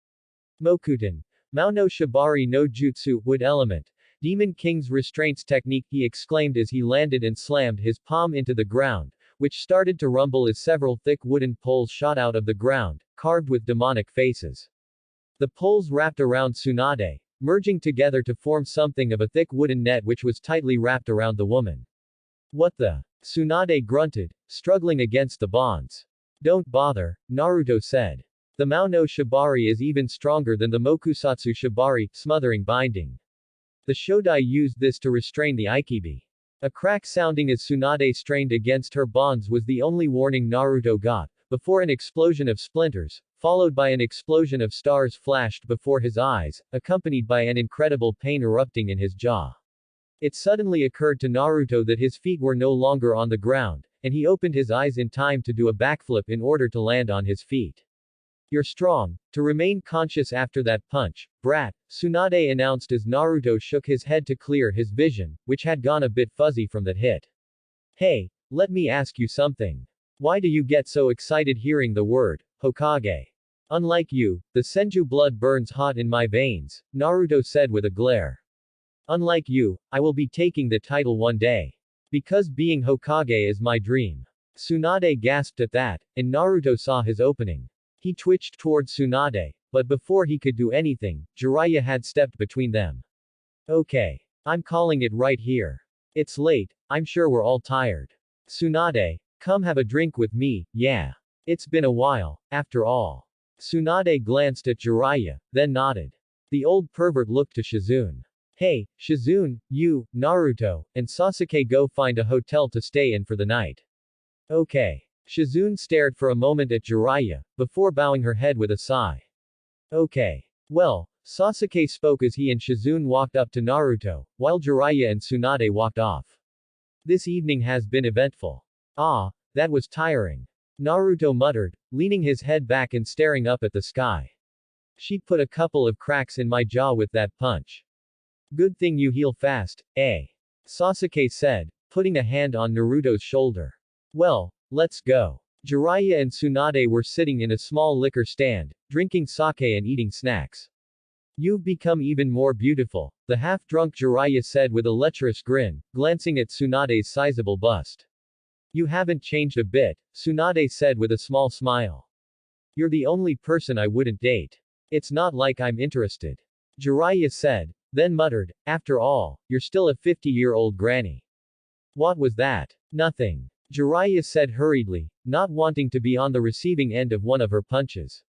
Mokuton. Mao no Shibari no Jutsu, Wood Element. Demon King's Restraints Technique, he exclaimed as he landed and slammed his palm into the ground, which started to rumble as several thick wooden poles shot out of the ground, carved with demonic faces. The poles wrapped around Tsunade, merging together to form something of a thick wooden net which was tightly wrapped around the woman. What the? Tsunade grunted, struggling against the bonds. Don't bother, Naruto said. The Mao no Shibari is even stronger than the Mokusatsu Shibari, smothering binding. The Shodai used this to restrain the Ikibi. A crack sounding as Tsunade strained against her bonds was the only warning Naruto got, before an explosion of splinters, followed by an explosion of stars flashed before his eyes, accompanied by an incredible pain erupting in his jaw. It suddenly occurred to Naruto that his feet were no longer on the ground, and he opened his eyes in time to do a backflip in order to land on his feet. You're strong, to remain conscious after that punch, brat, Tsunade announced as Naruto shook his head to clear his vision, which had gone a bit fuzzy from that hit. Hey, let me ask you something. Why do you get so excited hearing the word, Hokage? Unlike you, the Senju blood burns hot in my veins, Naruto said with a glare. Unlike you, I will be taking the title one day. Because being Hokage is my dream. Tsunade gasped at that, and Naruto saw his opening. He twitched towards Tsunade, but before he could do anything, Jiraiya had stepped between them. Okay. I'm calling it right here. It's late, I'm sure we're all tired. Tsunade, come have a drink with me, yeah. It's been a while, after all. Tsunade glanced at Jiraiya, then nodded. The old pervert looked to Shizune. Hey, Shizune, you, Naruto, and Sasuke go find a hotel to stay in for the night. Okay. Shizune stared for a moment at Jiraiya, before bowing her head with a sigh. Okay. Well, Sasuke spoke as he and Shizune walked up to Naruto, while Jiraiya and Tsunade walked off. This evening has been eventful. Ah, that was tiring. Naruto muttered, leaning his head back and staring up at the sky. She put a couple of cracks in my jaw with that punch. Good thing you heal fast, eh? Sasuke said, putting a hand on Naruto's shoulder. Well, let's go. Jiraiya and Tsunade were sitting in a small liquor stand, drinking sake and eating snacks. You've become even more beautiful, the half-drunk Jiraiya said with a lecherous grin, glancing at Tsunade's sizable bust. You haven't changed a bit, Tsunade said with a small smile. You're the only person I wouldn't date. It's not like I'm interested. Jiraiya said, then muttered, after all, you're still a 50-year-old granny. What was that? Nothing. Jiraiya said hurriedly, not wanting to be on the receiving end of one of her punches.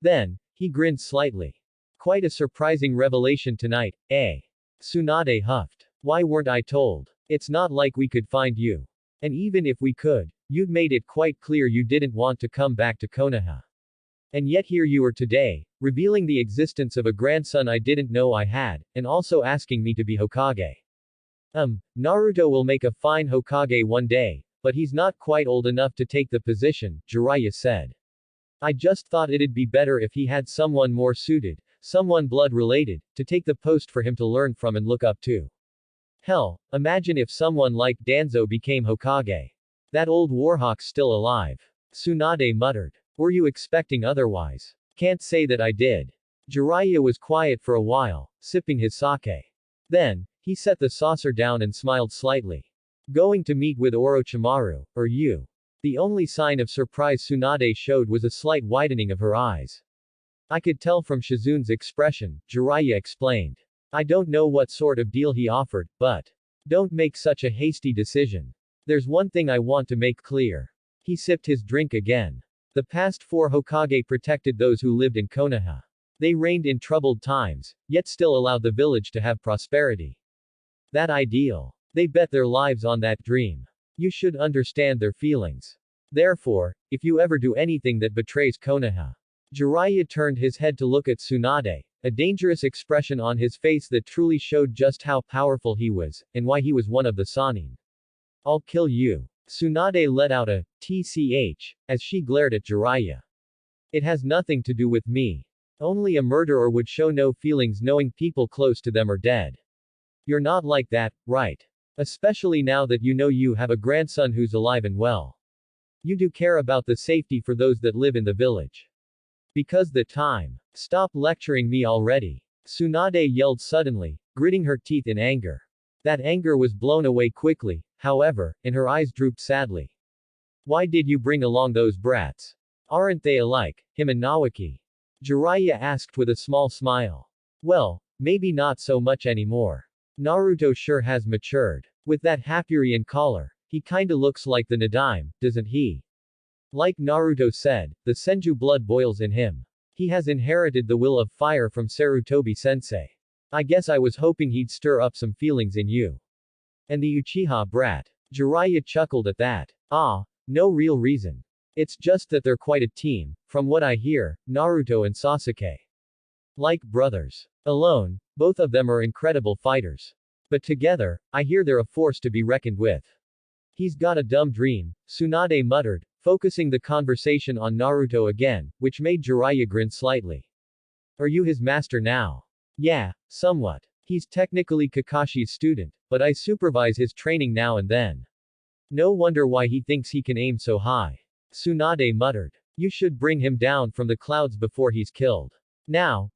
Then, he grinned slightly. Quite a surprising revelation tonight, eh? Tsunade huffed. Why weren't I told? It's not like we could find you. And even if we could, you'd made it quite clear you didn't want to come back to Konoha. And yet here you are today, revealing the existence of a grandson I didn't know I had, and also asking me to be Hokage. Naruto will make a fine Hokage one day, but he's not quite old enough to take the position, Jiraiya said. I just thought it'd be better if he had someone more suited, someone blood-related, to take the post for him to learn from and look up to. Hell, imagine if someone like Danzo became Hokage. That old warhawk's still alive. Tsunade muttered. Were you expecting otherwise? Can't say that I did. Jiraiya was quiet for a while, sipping his sake. Then, he set the saucer down and smiled slightly. Going to meet with Orochimaru, or you? The only sign of surprise Tsunade showed was a slight widening of her eyes. I could tell from Shizune's expression, Jiraiya explained. I don't know what sort of deal he offered, but don't make such a hasty decision. There's one thing I want to make clear. He sipped his drink again. The past 4 Hokage protected those who lived in Konoha. They reigned in troubled times, yet still allowed the village to have prosperity. That ideal. They bet their lives on that dream. You should understand their feelings. Therefore, if you ever do anything that betrays Konoha. Jiraiya turned his head to look at Tsunade, a dangerous expression on his face that truly showed just how powerful he was, and why he was one of the Sannin. I'll kill you. Tsunade let out a tch as she glared at Jiraiya. It has nothing to do with me. Only a murderer would show no feelings knowing people close to them are dead. You're not like that, right? Especially now that you know you have a grandson who's alive and well. You do care about the safety for those that live in the village. Because the time. Stop lecturing me already. Tsunade yelled suddenly, gritting her teeth in anger. That anger was blown away quickly, however, and her eyes drooped sadly. Why did you bring along those brats? Aren't they alike, him and Nawaki? Jiraiya asked with a small smile. Well, maybe not so much anymore. Naruto sure has matured. With that Hapurian collar, he kinda looks like the Nadaime, doesn't he? Like Naruto said, the Senju blood boils in him. He has inherited the will of fire from Sarutobi sensei. I guess I was hoping he'd stir up some feelings in you. And the Uchiha brat. Jiraiya chuckled at that. Ah, no real reason. It's just that they're quite a team, from what I hear, Naruto and Sasuke. Like brothers. Alone, both of them are incredible fighters. But together, I hear they're a force to be reckoned with. He's got a dumb dream, Tsunade muttered, focusing the conversation on Naruto again, which made Jiraiya grin slightly. Are you his master now? Yeah, somewhat. He's technically Kakashi's student, but I supervise his training now and then. No wonder why he thinks he can aim so high. Tsunade muttered. You should bring him down from the clouds before he's killed. Now,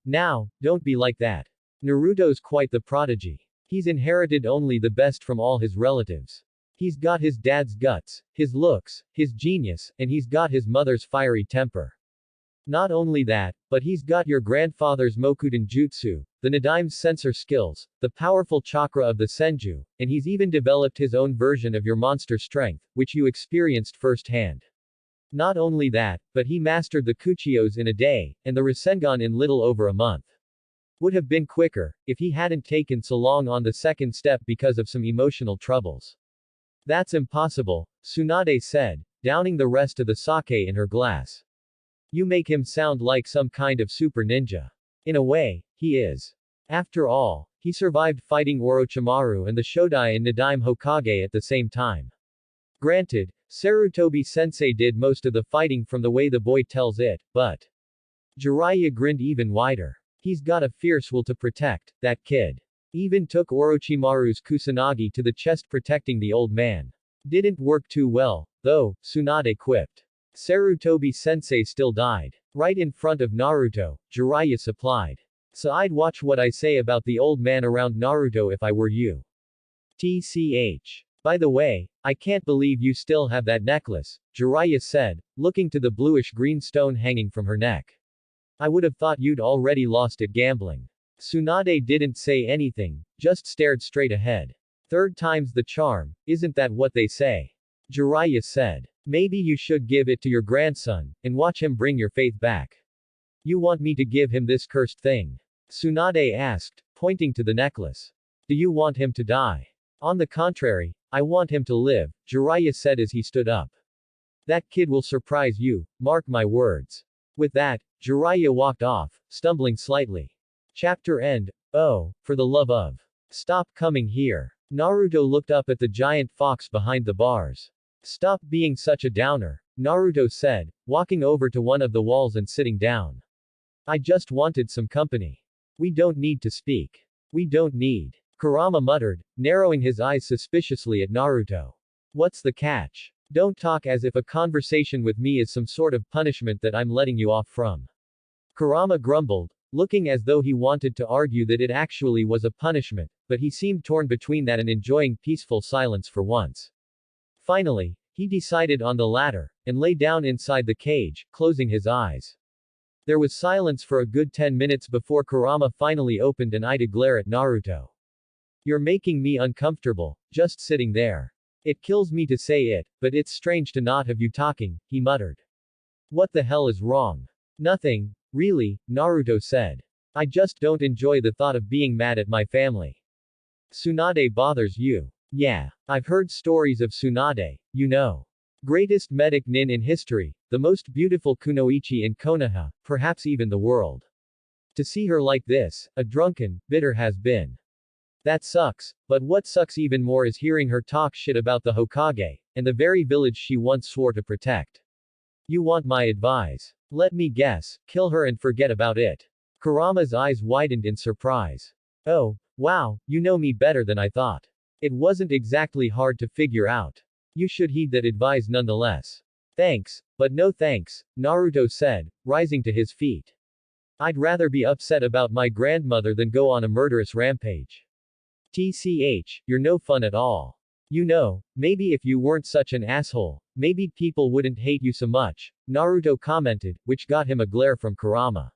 don't be like that. Naruto's quite the prodigy. He's inherited only the best from all his relatives. He's got his dad's guts, his looks, his genius, and he's got his mother's fiery temper. Not only that, but he's got your grandfather's Mokuden Jutsu, the Nadaime's sensor skills, the powerful chakra of the Senju, and he's even developed his own version of your monster strength, which you experienced firsthand. Not only that, but he mastered the Kuchiyos in a day, and the Rasengan in little over a month. Would have been quicker, if he hadn't taken so long on the second step because of some emotional troubles. That's impossible, Tsunade said, downing the rest of the sake in her glass. You make him sound like some kind of super ninja. In a way, he is. After all, he survived fighting Orochimaru and the Shodai and Nadaime Hokage at the same time. Granted, Sarutobi sensei did most of the fighting from the way the boy tells it, but Jiraiya grinned even wider. He's got a fierce will to protect, that kid. Even took Orochimaru's Kusanagi to the chest protecting the old man. Didn't work too well, though, Tsunade quipped. Sarutobi sensei still died. Right in front of Naruto, Jiraiya supplied. So I'd watch what I say about the old man around Naruto if I were you. TCH. By the way, I can't believe you still have that necklace, Jiraiya said, looking to the bluish-green stone hanging from her neck. I would have thought you'd already lost it gambling. Tsunade didn't say anything, just stared straight ahead. Third time's the charm, isn't that what they say? Jiraiya said. Maybe you should give it to your grandson, and watch him bring your faith back. You want me to give him this cursed thing? Tsunade asked, pointing to the necklace. Do you want him to die? On the contrary, I want him to live, Jiraiya said as he stood up. That kid will surprise you, mark my words. With that, Jiraiya walked off, stumbling slightly. Chapter end. Oh, for the love of. Stop coming here. Naruto looked up at the giant fox behind the bars. Stop being such a downer, Naruto said, walking over to one of the walls and sitting down. I just wanted some company. We don't need to speak. We don't need. Kurama muttered, narrowing his eyes suspiciously at Naruto. What's the catch? Don't talk as if a conversation with me is some sort of punishment that I'm letting you off from. Kurama grumbled, looking as though he wanted to argue that it actually was a punishment, but he seemed torn between that and enjoying peaceful silence for once. Finally, he decided on the latter, and lay down inside the cage, closing his eyes. There was silence for a good 10 minutes before Kurama finally opened an eye to glare at Naruto. You're making me uncomfortable, just sitting there. It kills me to say it, but it's strange to not have you talking, he muttered. What the hell is wrong? Nothing, really, Naruto said. I just don't enjoy the thought of being mad at my family. Tsunade bothers you. Yeah, I've heard stories of Tsunade, you know. Greatest medic nin in history, the most beautiful kunoichi in Konoha, perhaps even the world. To see her like this, a drunken, bitter has been. That sucks, but what sucks even more is hearing her talk shit about the Hokage, and the very village she once swore to protect. You want my advice? Let me guess, kill her and forget about it. Kurama's eyes widened in surprise. Oh, wow, you know me better than I thought. It wasn't exactly hard to figure out. You should heed that advice nonetheless. Thanks, but no thanks, Naruto said, rising to his feet. I'd rather be upset about my grandmother than go on a murderous rampage. TCH, you're no fun at all. You know, maybe if you weren't such an asshole, maybe people wouldn't hate you so much, Naruto commented, which got him a glare from Kurama.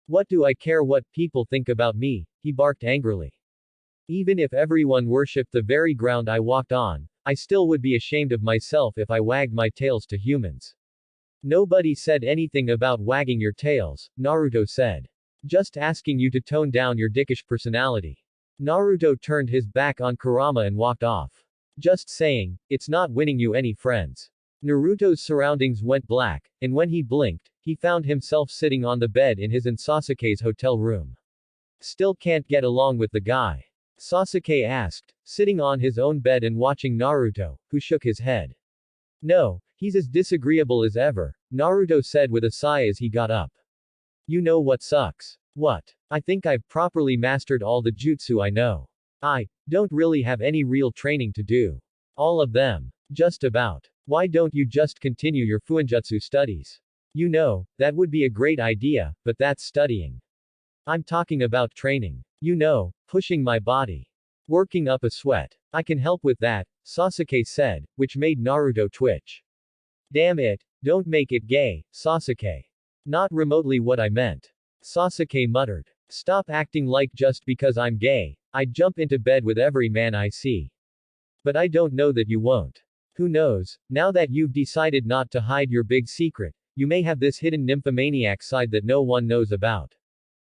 What do I care what people think about me, he barked angrily. Even if everyone worshipped the very ground I walked on, I still would be ashamed of myself if I wagged my tails to humans. Nobody said anything about wagging your tails, Naruto said. Just asking you to tone down your dickish personality. Naruto turned his back on Kurama and walked off. Just saying, it's not winning you any friends. Naruto's surroundings went black, and when he blinked, he found himself sitting on the bed in his and Sasuke's hotel room. Still can't get along with the guy? Sasuke asked, sitting on his own bed and watching Naruto, who shook his head. No, he's as disagreeable as ever, Naruto said with a sigh as he got up. You know what sucks? What? I think I've properly mastered all the jutsu I know. I don't really have any real training to do. All of them. Just about. Why don't you just continue your fuinjutsu studies? You know, that would be a great idea, but that's studying. I'm talking about training. You know, pushing my body. Working up a sweat. I can help with that, Sasuke said, which made Naruto twitch. Damn it, don't make it gay, Sasuke. Not remotely what I meant. Sasuke muttered. Stop acting like just because I'm gay, I'd jump into bed with every man I see. But I don't know that you won't. Who knows, now that you've decided not to hide your big secret, you may have this hidden nymphomaniac side that no one knows about.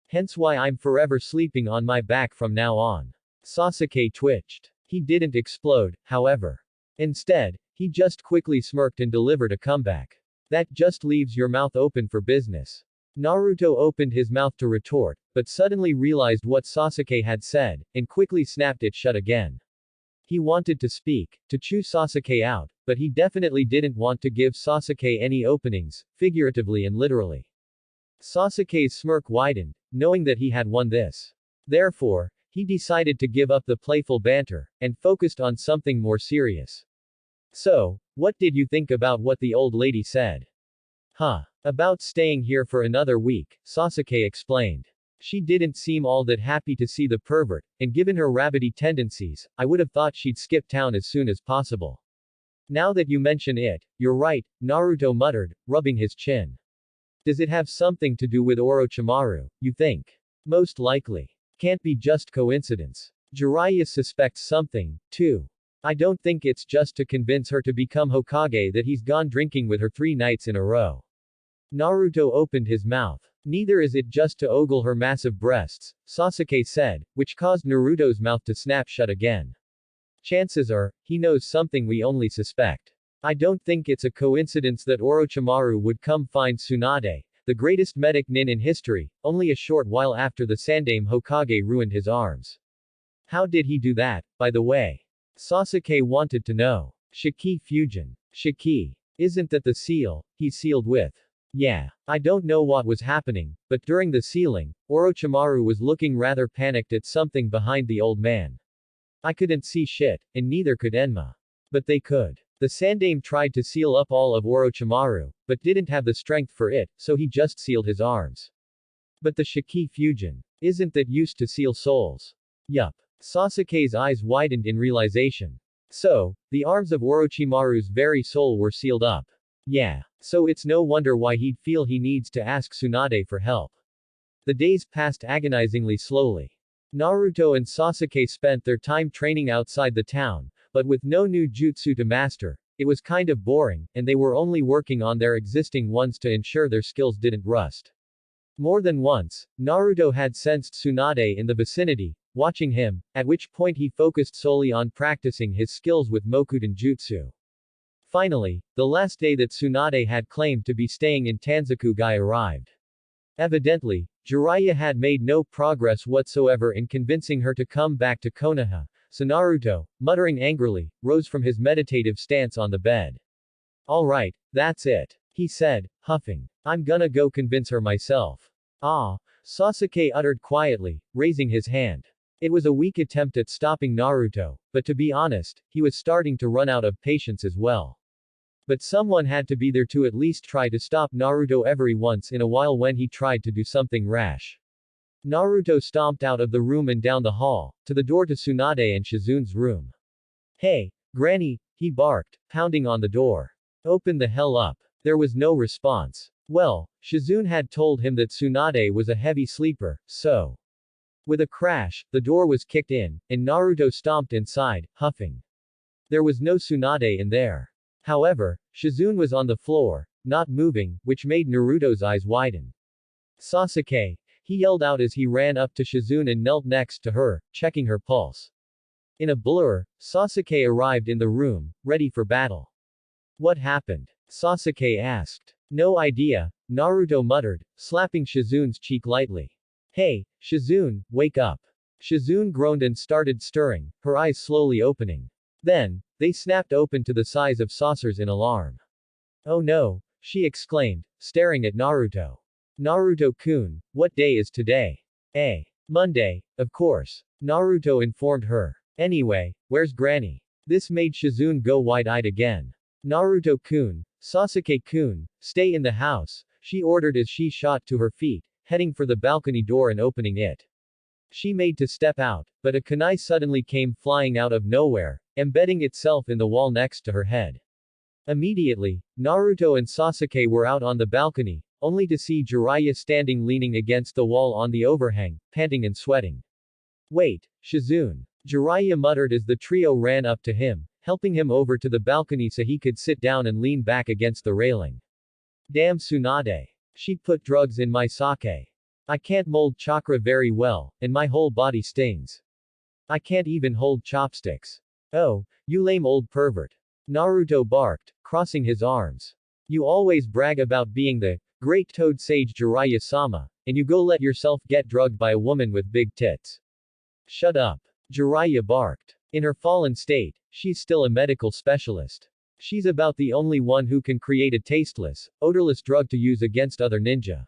Hence why I'm forever sleeping on my back from now on. Sasuke twitched. He didn't explode, however. Instead, he just quickly smirked and delivered a comeback. That just leaves your mouth open for business. Naruto opened his mouth to retort, but suddenly realized what Sasuke had said, and quickly snapped it shut again. He wanted to speak, to chew Sasuke out, but he definitely didn't want to give Sasuke any openings, figuratively and literally. Sasuke's smirk widened, knowing that he had won this. Therefore, he decided to give up the playful banter, and focused on something more serious. So, what did you think about what the old lady said? Huh. About staying here for another week, Sasuke explained. She didn't seem all that happy to see the pervert, and given her rabbity tendencies, I would have thought she'd skip town as soon as possible. Now that you mention it, you're right, Naruto muttered, rubbing his chin. Does it have something to do with Orochimaru, you think? Most likely. Can't be just coincidence. Jiraiya suspects something, too. I don't think it's just to convince her to become Hokage that he's gone drinking with her 3 nights in a row. Naruto opened his mouth. Neither is it just to ogle her massive breasts, Sasuke said, which caused Naruto's mouth to snap shut again. Chances are, he knows something we only suspect. I don't think it's a coincidence that Orochimaru would come find Tsunade, the greatest medic nin in history, only a short while after the Sandaime Hokage ruined his arms. How did he do that, by the way? Sasuke wanted to know. Shiki fusion. Shiki. Isn't that the seal he sealed with? Yeah. I don't know what was happening, but during the sealing, Orochimaru was looking rather panicked at something behind the old man. I couldn't see shit, and neither could Enma. But they could. The Sandaime tried to seal up all of Orochimaru, but didn't have the strength for it, so he just sealed his arms. But the Shiki fusion. Isn't that used to seal souls? Yup. Sasuke's eyes widened in realization. So, the arms of Orochimaru's very soul were sealed up. Yeah. So it's no wonder why he'd feel he needs to ask Tsunade for help. The days passed agonizingly slowly. Naruto and Sasuke spent their time training outside the town, but with no new jutsu to master, it was kind of boring, and they were only working on their existing ones to ensure their skills didn't rust. More than once, Naruto had sensed Tsunade in the vicinity, watching him, at which point he focused solely on practicing his skills with Mokudan Jutsu. Finally, the last day that Tsunade had claimed to be staying in Tanzakugai arrived. Evidently, Jiraiya had made no progress whatsoever in convincing her to come back to Konoha, so Naruto, muttering angrily, rose from his meditative stance on the bed. Alright, that's it, he said, huffing. I'm gonna go convince her myself. Ah, Sasuke uttered quietly, raising his hand. It was a weak attempt at stopping Naruto, but to be honest, he was starting to run out of patience as well. But someone had to be there to at least try to stop Naruto every once in a while when he tried to do something rash. Naruto stomped out of the room and down the hall, to the door to Tsunade and Shizune's room. Hey, Granny, he barked, pounding on the door. Open the hell up. There was no response. Well, Shizune had told him that Tsunade was a heavy sleeper, so. With a crash, the door was kicked in, and Naruto stomped inside, huffing. There was no Tsunade in there. However, Shizune was on the floor, not moving, which made Naruto's eyes widen. Sasuke, he yelled out as he ran up to Shizune and knelt next to her, checking her pulse. In a blur, Sasuke arrived in the room, ready for battle. What happened? Sasuke asked. No idea, Naruto muttered, slapping Shizune's cheek lightly. Hey, Shizune, wake up. Shizune groaned and started stirring, her eyes slowly opening. Then, they snapped open to the size of saucers in alarm. Oh no, she exclaimed, staring at Naruto. Naruto-kun, what day is today? Monday, of course. Naruto informed her. Anyway, where's Granny? This made Shizune go wide-eyed again. Naruto-kun, Sasuke-kun, stay in the house, she ordered as she shot to her feet, heading for the balcony door and opening it. She made to step out, but a kunai suddenly came flying out of nowhere, embedding itself in the wall next to her head. Immediately, Naruto and Sasuke were out on the balcony, only to see Jiraiya standing leaning against the wall on the overhang, panting and sweating. Wait, Shizune. Jiraiya muttered as the trio ran up to him, helping him over to the balcony so he could sit down and lean back against the railing. Damn Tsunade. She put drugs in my sake. I can't mold chakra very well, and my whole body stings. I can't even hold chopsticks. Oh, you lame old pervert. Naruto barked, crossing his arms. You always brag about being the great toad sage Jiraiya-sama, and you go let yourself get drugged by a woman with big tits. Shut up. Jiraiya barked. In her fallen state, she's still a medical specialist. She's about the only one who can create a tasteless, odorless drug to use against other ninja.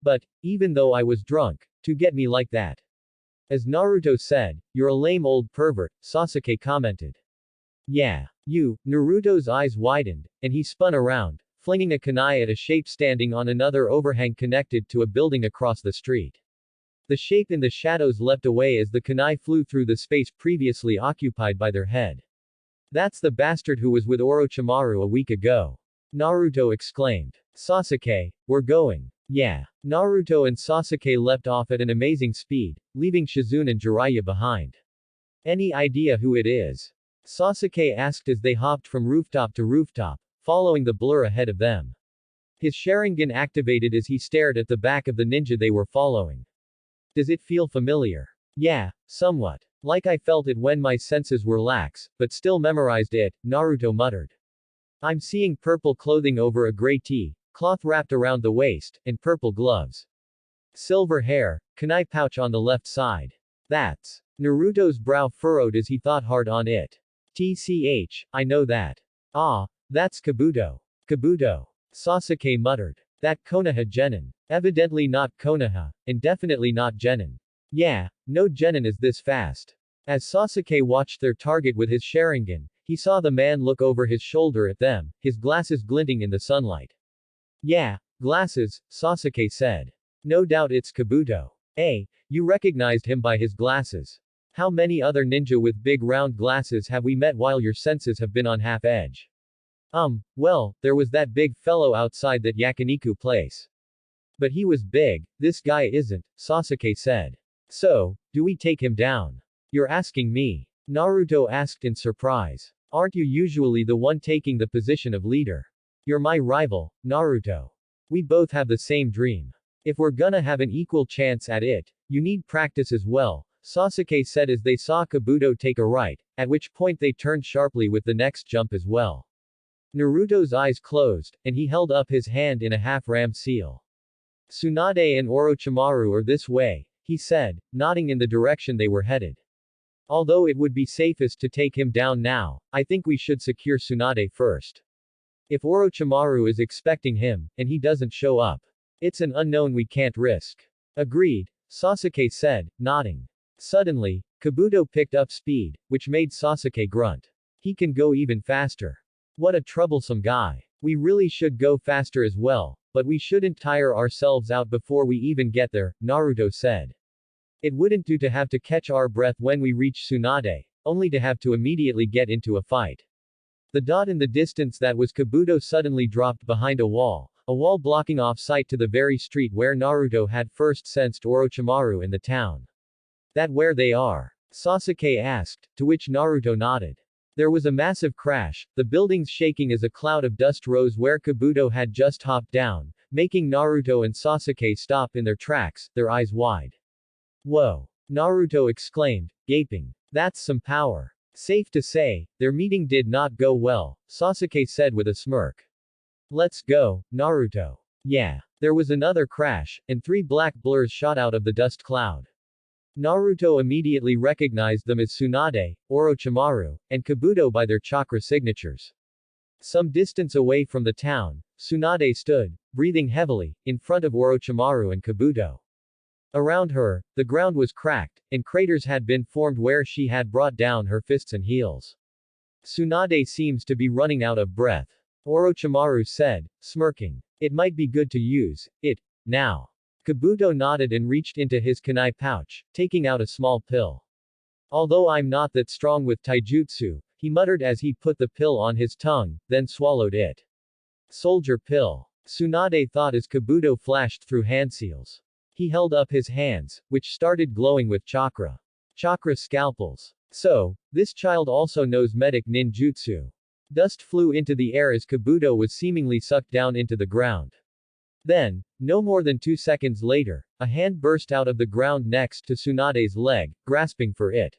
But, even though I was drunk, to get me like that. As Naruto said, you're a lame old pervert, Sasuke commented. Yeah. You, Naruto's eyes widened, and he spun around, flinging a kunai at a shape standing on another overhang connected to a building across the street. The shape in the shadows leapt away as the kunai flew through the space previously occupied by their head. That's the bastard who was with Orochimaru a week ago. Naruto exclaimed. Sasuke, we're going. Yeah. Naruto and Sasuke leapt off at an amazing speed, leaving Shizune and Jiraiya behind. Any idea who it is? Sasuke asked as they hopped from rooftop to rooftop, following the blur ahead of them. His Sharingan activated as he stared at the back of the ninja they were following. Does it feel familiar? Yeah, somewhat. Like I felt it when my senses were lax, but still memorized it, Naruto muttered. I'm seeing purple clothing over a gray tee, cloth wrapped around the waist, and purple gloves. Silver hair, kunai pouch on the left side. That's. Naruto's brow furrowed as he thought hard on it. TCH, I know that. Ah, that's Kabuto. Kabuto. Sasuke muttered. That Konoha Genin. Evidently not Konoha, and definitely not Genin. Yeah, no Genin is this fast. As Sasuke watched their target with his Sharingan, he saw the man look over his shoulder at them, his glasses glinting in the sunlight. Yeah, glasses, Sasuke said. No doubt it's Kabuto. Hey, you recognized him by his glasses. How many other ninja with big round glasses have we met while your senses have been on half edge? Well, there was that big fellow outside that yakiniku place. But he was big, this guy isn't, Sasuke said. So, do we take him down? You're asking me. Naruto asked in surprise. Aren't you usually the one taking the position of leader? You're my rival, Naruto. We both have the same dream. If we're gonna have an equal chance at it, you need practice as well, Sasuke said as they saw Kabuto take a right, at which point they turned sharply with the next jump as well. Naruto's eyes closed, and he held up his hand in a half-ram seal. Tsunade and Orochimaru are this way, he said, nodding in the direction they were headed. Although it would be safest to take him down now, I think we should secure Tsunade first. If Orochimaru is expecting him, and he doesn't show up, it's an unknown we can't risk. Agreed, Sasuke said, nodding. Suddenly, Kabuto picked up speed, which made Sasuke grunt. He can go even faster. What a troublesome guy. We really should go faster as well, but we shouldn't tire ourselves out before we even get there, Naruto said. It wouldn't do to have to catch our breath when we reach Tsunade, only to have to immediately get into a fight. The dot in the distance that was Kabuto suddenly dropped behind a wall blocking off sight to the very street where Naruto had first sensed Orochimaru in the town. That where they are? Sasuke asked, to which Naruto nodded. There was a massive crash, the buildings shaking as a cloud of dust rose where Kabuto had just hopped down, making Naruto and Sasuke stop in their tracks, their eyes wide. Whoa! Naruto exclaimed, gaping. That's some power. Safe to say, their meeting did not go well, Sasuke said with a smirk. Let's go, Naruto. Yeah. There was another crash, and 3 black blurs shot out of the dust cloud. Naruto immediately recognized them as Tsunade, Orochimaru, and Kabuto by their chakra signatures. Some distance away from the town, Tsunade stood, breathing heavily, in front of Orochimaru and Kabuto. Around her, the ground was cracked, and craters had been formed where she had brought down her fists and heels. Tsunade seems to be running out of breath. Orochimaru said, smirking. It might be good to use it now. Kabuto nodded and reached into his kunai pouch, taking out a small pill. Although I'm not that strong with taijutsu, he muttered as he put the pill on his tongue, then swallowed it. Soldier pill. Tsunade thought as Kabuto flashed through hand seals. He held up his hands, which started glowing with chakra. Chakra scalpels. So, this child also knows medic ninjutsu. Dust flew into the air as Kabuto was seemingly sucked down into the ground. Then, no more than 2 seconds later, a hand burst out of the ground next to Tsunade's leg, grasping for it.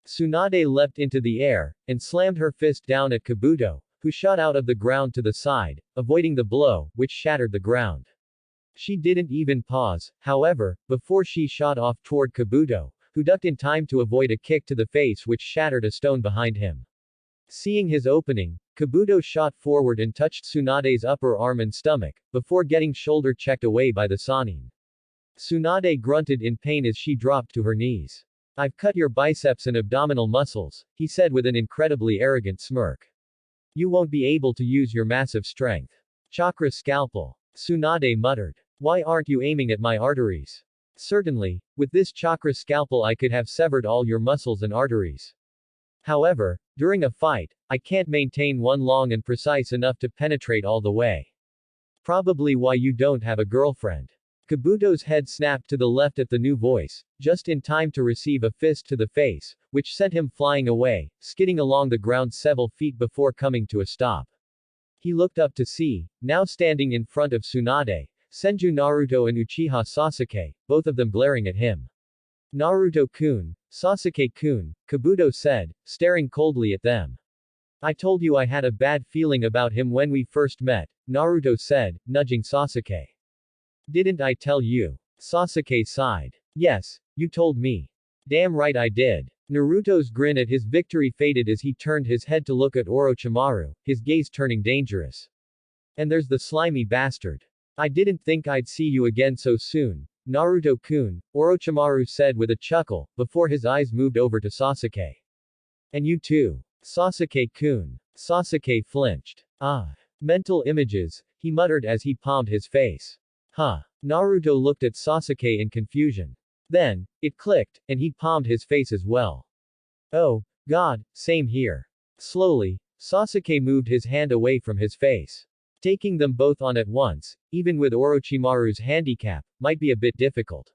Tsunade leapt into the air, and slammed her fist down at Kabuto, who shot out of the ground to the side, avoiding the blow, which shattered the ground. She didn't even pause, however, before she shot off toward Kabuto, who ducked in time to avoid a kick to the face which shattered a stone behind him. Seeing his opening, Kabuto shot forward and touched Tsunade's upper arm and stomach, before getting shoulder checked away by the Sannin. Tsunade grunted in pain as she dropped to her knees. I've cut your biceps and abdominal muscles, he said with an incredibly arrogant smirk. You won't be able to use your massive strength. Chakra scalpel. Tsunade muttered. Why aren't you aiming at my arteries? Certainly, with this chakra scalpel I could have severed all your muscles and arteries. However, during a fight, I can't maintain one long and precise enough to penetrate all the way. Probably why you don't have a girlfriend. Kabuto's head snapped to the left at the new voice, just in time to receive a fist to the face, which sent him flying away, skidding along the ground several feet before coming to a stop. He looked up to see, now standing in front of Tsunade, Senju Naruto and Uchiha Sasuke, both of them glaring at him. Naruto-kun, Sasuke-kun, Kabuto said, staring coldly at them. I told you I had a bad feeling about him when we first met, Naruto said, nudging Sasuke. Didn't I tell you? Sasuke sighed. Yes, you told me. Damn right I did. Naruto's grin at his victory faded as he turned his head to look at Orochimaru, his gaze turning dangerous. And there's the slimy bastard. I didn't think I'd see you again so soon, Naruto-kun, Orochimaru said with a chuckle, before his eyes moved over to Sasuke. And you too. Sasuke-kun. Sasuke flinched. Ah. Mental images, he muttered as he palmed his face. Huh. Naruto looked at Sasuke in confusion. Then, it clicked, and he palmed his face as well. Oh, God, same here. Slowly, Sasuke moved his hand away from his face. Taking them both on at once, even with Orochimaru's handicap, might be a bit difficult.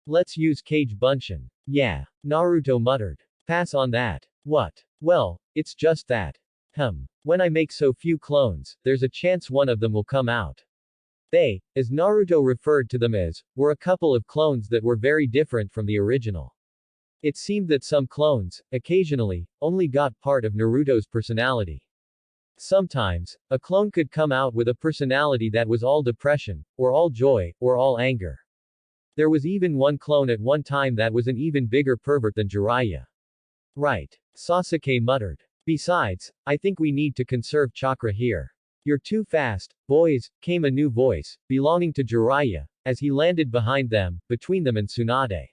Let's use Kage Bunshin. Yeah. Naruto muttered. Pass on that. What? Well, it's just that. When I make so few clones, there's a chance one of them will come out. They, as Naruto referred to them as, were a couple of clones that were very different from the original. It seemed that some clones, occasionally, only got part of Naruto's personality. Sometimes, a clone could come out with a personality that was all depression, or all joy, or all anger. There was even one clone at one time that was an even bigger pervert than Jiraiya. Right. Sasuke muttered. Besides, I think we need to conserve chakra here. You're too fast, boys, came a new voice, belonging to Jiraiya, as he landed behind them, between them and Tsunade.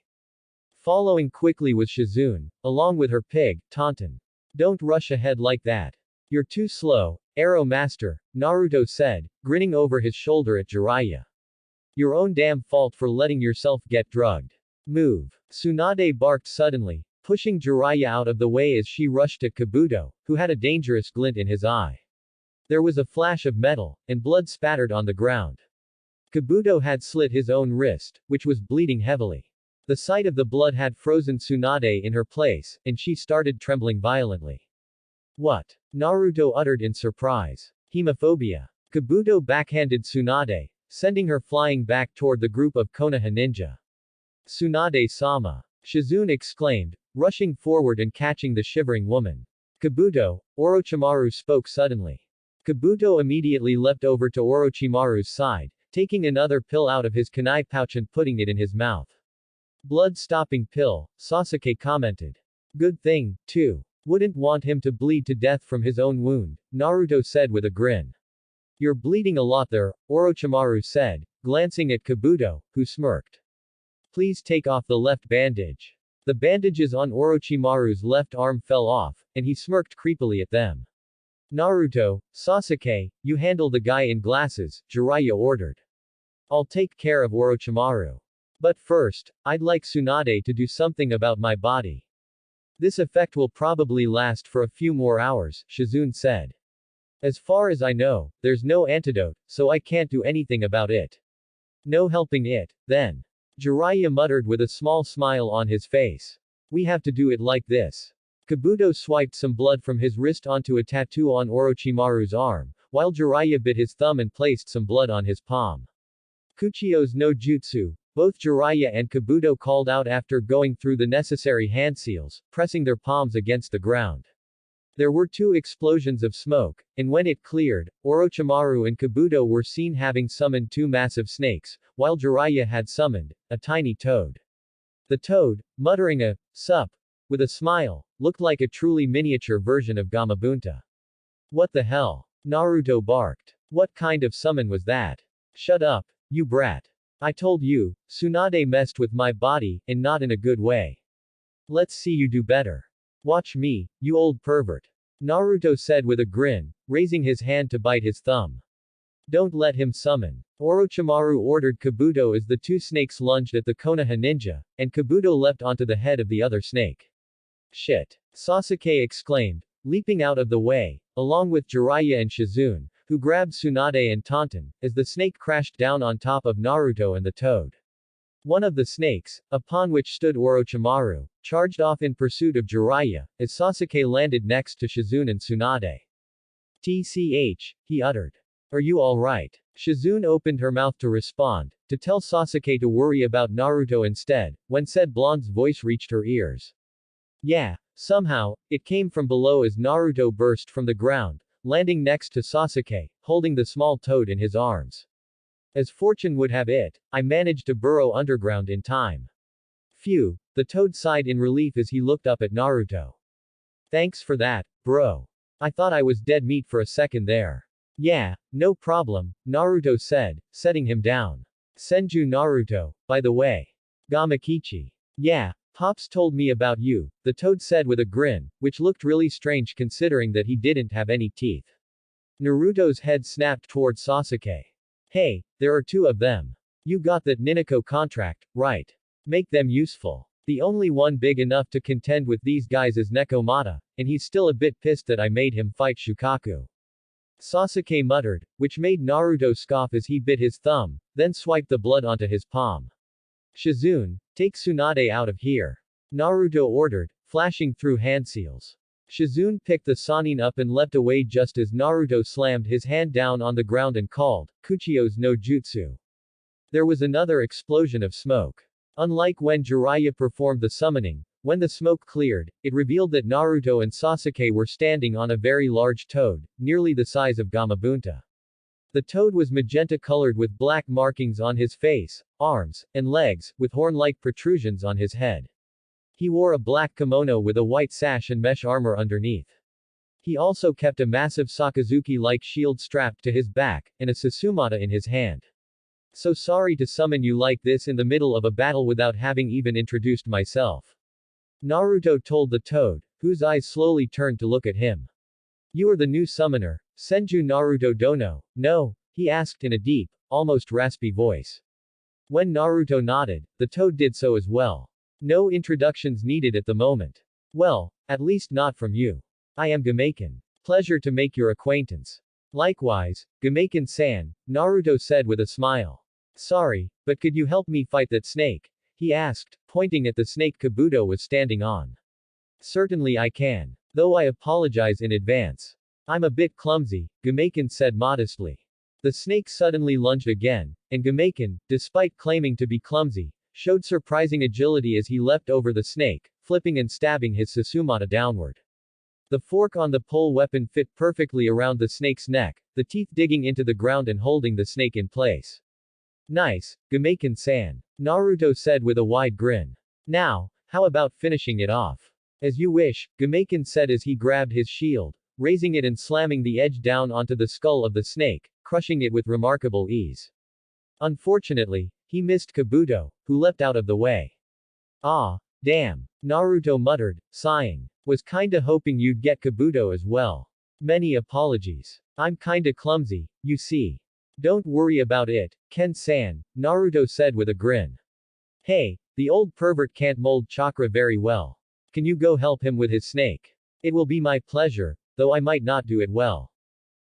Following quickly was Shizune, along with her pig, Tauntaun. Don't rush ahead like that. You're too slow, Arrow Master, Naruto said, grinning over his shoulder at Jiraiya. Your own damn fault for letting yourself get drugged. Move. Tsunade barked suddenly, pushing Jiraiya out of the way as she rushed at Kabuto, who had a dangerous glint in his eye. There was a flash of metal, and blood spattered on the ground. Kabuto had slit his own wrist, which was bleeding heavily. The sight of the blood had frozen Tsunade in her place, and she started trembling violently. What? Naruto uttered in surprise. Hemophobia. Kabuto backhanded Tsunade, sending her flying back toward the group of Konoha ninja. Tsunade-sama. Shizune exclaimed, rushing forward and catching the shivering woman. Kabuto, Orochimaru spoke suddenly. Kabuto immediately leapt over to Orochimaru's side, taking another pill out of his kunai pouch and putting it in his mouth. Blood-stopping pill, Sasuke commented. Good thing, too. Wouldn't want him to bleed to death from his own wound, Naruto said with a grin. You're bleeding a lot there, Orochimaru said, glancing at Kabuto, who smirked. Please take off the left bandage. The bandages on Orochimaru's left arm fell off, and he smirked creepily at them. Naruto, Sasuke, you handle the guy in glasses, Jiraiya ordered. I'll take care of Orochimaru. But first, I'd like Tsunade to do something about my body. This effect will probably last for a few more hours, Shizune said. As far as I know, there's no antidote, so I can't do anything about it. No helping it, then. Jiraiya muttered with a small smile on his face. We have to do it like this. Kabuto swiped some blood from his wrist onto a tattoo on Orochimaru's arm, while Jiraiya bit his thumb and placed some blood on his palm. Kuchio's no jutsu, both Jiraiya and Kabuto called out after going through the necessary hand seals, pressing their palms against the ground. There were 2 explosions of smoke, and when it cleared, Orochimaru and Kabuto were seen having summoned 2 massive snakes, while Jiraiya had summoned a tiny toad. The toad, muttering a sup, with a smile, looked like a truly miniature version of Gamabunta. What the hell? Naruto barked. What kind of summon was that? Shut up, you brat. I told you, Tsunade messed with my body, and not in a good way. Let's see you do better. Watch me, you old pervert. Naruto said with a grin, raising his hand to bite his thumb. Don't let him summon. Orochimaru ordered Kabuto as the 2 snakes lunged at the Konoha ninja, and Kabuto leapt onto the head of the other snake. Shit. Sasuke exclaimed, leaping out of the way, along with Jiraiya and Shizune, who grabbed Tsunade and Tauntaun, as the snake crashed down on top of Naruto and the toad. One of the snakes, upon which stood Orochimaru, charged off in pursuit of Jiraiya, as Sasuke landed next to Shizune and Tsunade. TCH, he uttered. Are you alright? Shizune opened her mouth to respond, to tell Sasuke to worry about Naruto instead, when said blonde's voice reached her ears. Yeah. Somehow, it came from below as Naruto burst from the ground, landing next to Sasuke, holding the small toad in his arms. As fortune would have it, I managed to burrow underground in time. Phew, the toad sighed in relief as he looked up at Naruto. Thanks for that, bro. I thought I was dead meat for a second there. Yeah, no problem, Naruto said, setting him down. Senju Naruto, by the way. Gamakichi. Yeah, Pops told me about you, the toad said with a grin, which looked really strange considering that he didn't have any teeth. Naruto's head snapped toward Sasuke. Hey, there are 2 of them. You got that Ninako contract, right? Make them useful. The only one big enough to contend with these guys is Nekomata, and he's still a bit pissed that I made him fight Shukaku. Sasuke muttered, which made Naruto scoff as he bit his thumb, then swiped the blood onto his palm. Shizune, take Tsunade out of here. Naruto ordered, flashing through hand seals. Shizune picked the Sannin up and leapt away just as Naruto slammed his hand down on the ground and called, Kuchio's no jutsu. There was another explosion of smoke. Unlike when Jiraiya performed the summoning, when the smoke cleared, it revealed that Naruto and Sasuke were standing on a very large toad, nearly the size of Gamabunta. The toad was magenta-colored with black markings on his face, arms, and legs, with horn-like protrusions on his head. He wore a black kimono with a white sash and mesh armor underneath. He also kept a massive Sakazuki-like shield strapped to his back, and a Susumata in his hand. So sorry to summon you like this in the middle of a battle without having even introduced myself. Naruto told the toad, whose eyes slowly turned to look at him. You are the new summoner, Senju Naruto Dono, no? He asked in a deep, almost raspy voice. When Naruto nodded, the toad did so as well. No introductions needed at the moment. Well, at least not from you. I am Gameiken. Pleasure to make your acquaintance. Likewise, Gameiken-san, Naruto said with a smile. Sorry, but could you help me fight that snake? He asked, pointing at the snake Kabuto was standing on. Certainly I can. Though I apologize in advance. I'm a bit clumsy, Gameiken said modestly. The snake suddenly lunged again, and Gameiken, despite claiming to be clumsy, showed surprising agility as he leapt over the snake, flipping and stabbing his Susumata downward. The fork on the pole weapon fit perfectly around the snake's neck, the teeth digging into the ground and holding the snake in place. Nice, Gameiken-san, Naruto said with a wide grin. Now, how about finishing it off? As you wish, Gameiken said as he grabbed his shield, raising it and slamming the edge down onto the skull of the snake, crushing it with remarkable ease. Unfortunately, he missed Kabuto, who leapt out of the way. Ah, damn, Naruto muttered, sighing. Was kinda hoping you'd get Kabuto as well. Many apologies. I'm kinda clumsy, you see. Don't worry about it, Ken-san, Naruto said with a grin. Hey, the old pervert can't mold chakra very well. Can you go help him with his snake? It will be my pleasure, though I might not do it well.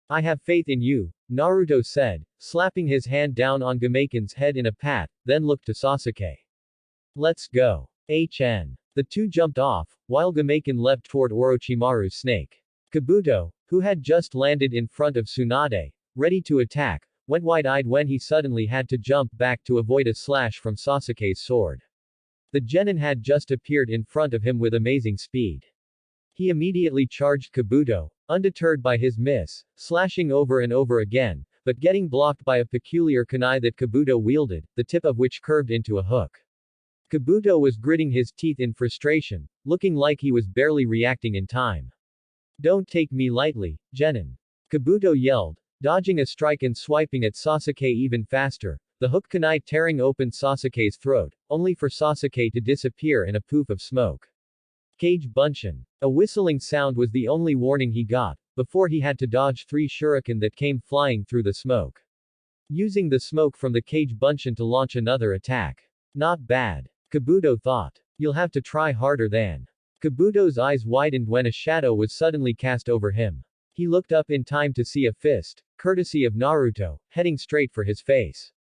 I have faith in you, Naruto said, slapping his hand down on Gameiken's head in a pat, then looked to Sasuke. Let's go. The two jumped off, while Gameiken leapt toward Orochimaru's snake. Kabuto, who had just landed in front of Tsunade, ready to attack, went wide-eyed when he suddenly had to jump back to avoid a slash from Sasuke's sword. The genin had just appeared in front of him with amazing speed. He immediately charged Kabuto, undeterred by his miss, slashing over and over again, but getting blocked by a peculiar kunai that Kabuto wielded, the tip of which curved into a hook. Kabuto was gritting his teeth in frustration, looking like he was barely reacting in time. Don't take me lightly, genin. Kabuto yelled, dodging a strike and swiping at Sasuke even faster, the hook kunai tearing open Sasuke's throat, only for Sasuke to disappear in a poof of smoke. Cage Bunshin. A whistling sound was the only warning he got, before he had to dodge 3 shuriken that came flying through the smoke. Using the smoke from the Cage Bunshin to launch another attack. Not bad. Kabuto thought. You'll have to try harder than. Kabuto's eyes widened when a shadow was suddenly cast over him. He looked up in time to see a fist, courtesy of Naruto, heading straight for his face.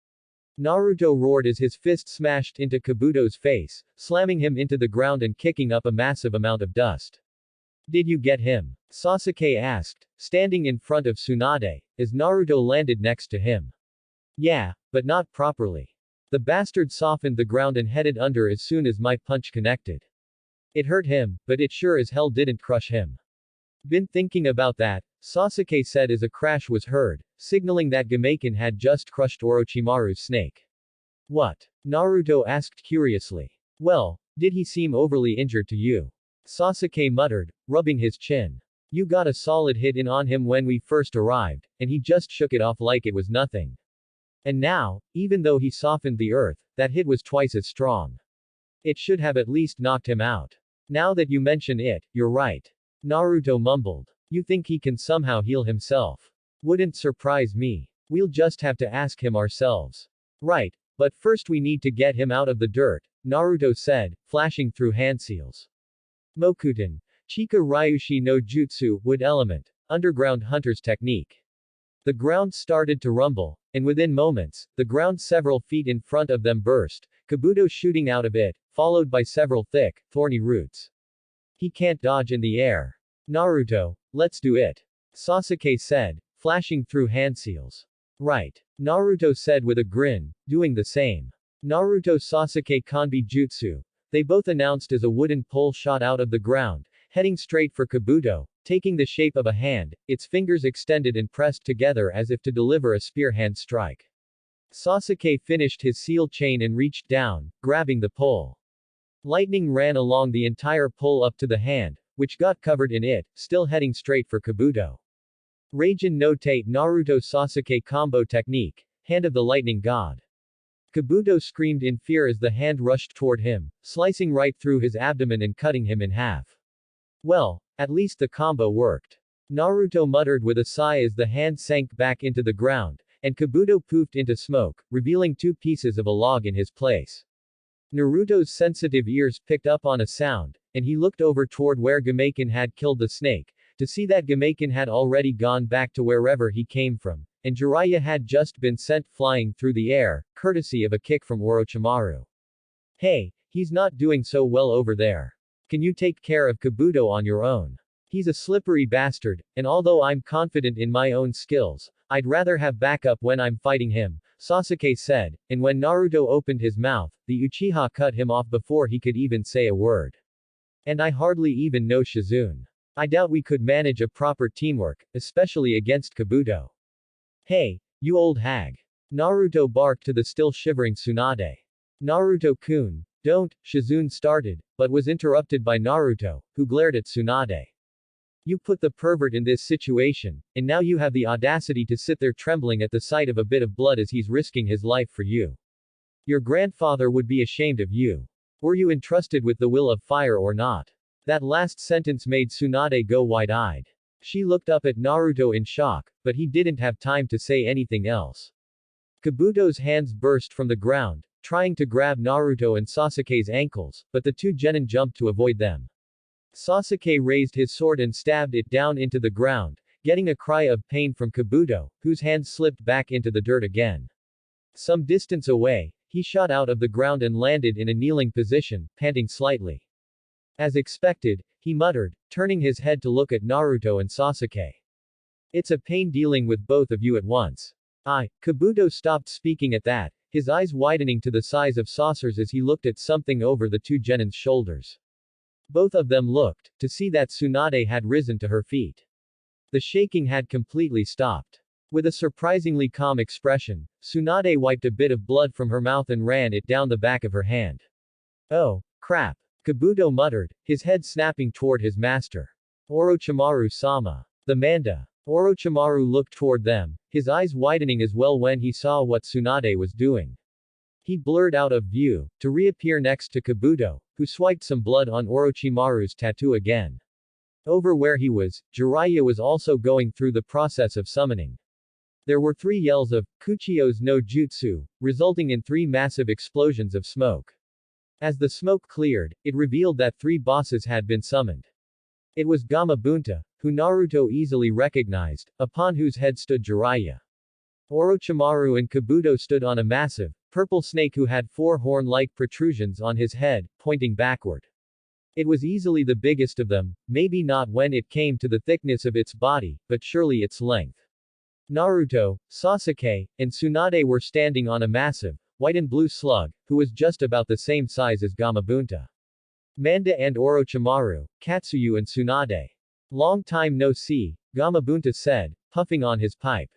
Naruto roared as his fist smashed into Kabuto's face, slamming him into the ground and kicking up a massive amount of dust. Did you get him? Sasuke asked, standing in front of Tsunade, as Naruto landed next to him. Yeah, but not properly. The bastard softened the ground and headed under as soon as my punch connected. It hurt him, but it sure as hell didn't crush him. Been thinking about that, Sasuke said as a crash was heard, signaling that Gameiken had just crushed Orochimaru's snake. What? Naruto asked curiously. Well, did he seem overly injured to you? Sasuke muttered, rubbing his chin. You got a solid hit in on him when we first arrived, and he just shook it off like it was nothing. And now, even though he softened the earth, that hit was twice as strong. It should have at least knocked him out. Now that you mention it, you're right. Naruto mumbled. You think he can somehow heal himself? Wouldn't surprise me. We'll just have to ask him ourselves. Right, but first we need to get him out of the dirt, Naruto said, flashing through hand seals. Mokuten. Chika Ryushi no Jutsu, Wood Element. Underground Hunter's Technique. The ground started to rumble, and within moments, the ground several feet in front of them burst, Kabuto shooting out of it, followed by several thick, thorny roots. He can't dodge in the air. Naruto, let's do it. Sasuke said, flashing through hand seals. Right. Naruto said with a grin, doing the same. Naruto Sasuke Kanbi Jutsu. They both announced as a wooden pole shot out of the ground, heading straight for Kabuto, taking the shape of a hand, its fingers extended and pressed together as if to deliver a spear hand strike. Sasuke finished his seal chain and reached down, grabbing the pole. Lightning ran along the entire pole up to the hand, which got covered in it, still heading straight for Kabuto. Raijin no Te Naruto Sasuke combo technique, Hand of the Lightning God. Kabuto screamed in fear as the hand rushed toward him, slicing right through his abdomen and cutting him in half. Well, at least the combo worked. Naruto muttered with a sigh as the hand sank back into the ground, and Kabuto poofed into smoke, revealing 2 pieces of a log in his place. Naruto's sensitive ears picked up on a sound, and he looked over toward where Gameikin had killed the snake, to see that Gameikin had already gone back to wherever he came from, and Jiraiya had just been sent flying through the air, courtesy of a kick from Orochimaru. Hey, he's not doing so well over there. Can you take care of Kabuto on your own? He's a slippery bastard, and although I'm confident in my own skills, I'd rather have backup when I'm fighting him, Sasuke said, and when Naruto opened his mouth, the Uchiha cut him off before he could even say a word. And I hardly even know Shizune. I doubt we could manage a proper teamwork, especially against Kabuto. Hey, you old hag. Naruto barked to the still shivering Tsunade. Naruto-kun, don't, Shizune started, but was interrupted by Naruto, who glared at Tsunade. You put the pervert in this situation, and now you have the audacity to sit there trembling at the sight of a bit of blood as he's risking his life for you. Your grandfather would be ashamed of you. Were you entrusted with the will of fire or not? That last sentence made Tsunade go wide-eyed. She looked up at Naruto in shock, but he didn't have time to say anything else. Kabuto's hands burst from the ground, trying to grab Naruto and Sasuke's ankles, but the 2 genin jumped to avoid them. Sasuke raised his sword and stabbed it down into the ground, getting a cry of pain from Kabuto, whose hands slipped back into the dirt again. Some distance away, he shot out of the ground and landed in a kneeling position, panting slightly. As expected, he muttered, turning his head to look at Naruto and Sasuke. It's a pain dealing with both of you at once. Kabuto stopped speaking at that, his eyes widening to the size of saucers as he looked at something over the 2 genin's shoulders. Both of them looked, to see that Tsunade had risen to her feet. The shaking had completely stopped. With a surprisingly calm expression, Tsunade wiped a bit of blood from her mouth and ran it down the back of her hand. Oh, crap. Kabuto muttered, his head snapping toward his master. Orochimaru-sama. The Manda. Orochimaru looked toward them, his eyes widening as well when he saw what Tsunade was doing. He blurred out of view, to reappear next to Kabuto, who swiped some blood on Orochimaru's tattoo again. Over where he was, Jiraiya was also going through the process of summoning. There were 3 yells of Kuchio's no Jutsu, resulting in 3 massive explosions of smoke. As the smoke cleared, it revealed that 3 bosses had been summoned. It was Gamabunta, who Naruto easily recognized, upon whose head stood Jiraiya. Orochimaru and Kabuto stood on a massive, purple snake who had 4 horn-like protrusions on his head, pointing backward. It was easily the biggest of them, maybe not when it came to the thickness of its body, but surely its length. Naruto, Sasuke, and Tsunade were standing on a massive, white and blue slug, who was just about the same size as Gamabunta. Manda and Orochimaru, Katsuyu and Tsunade. Long time no see, Gamabunta said, puffing on his pipe.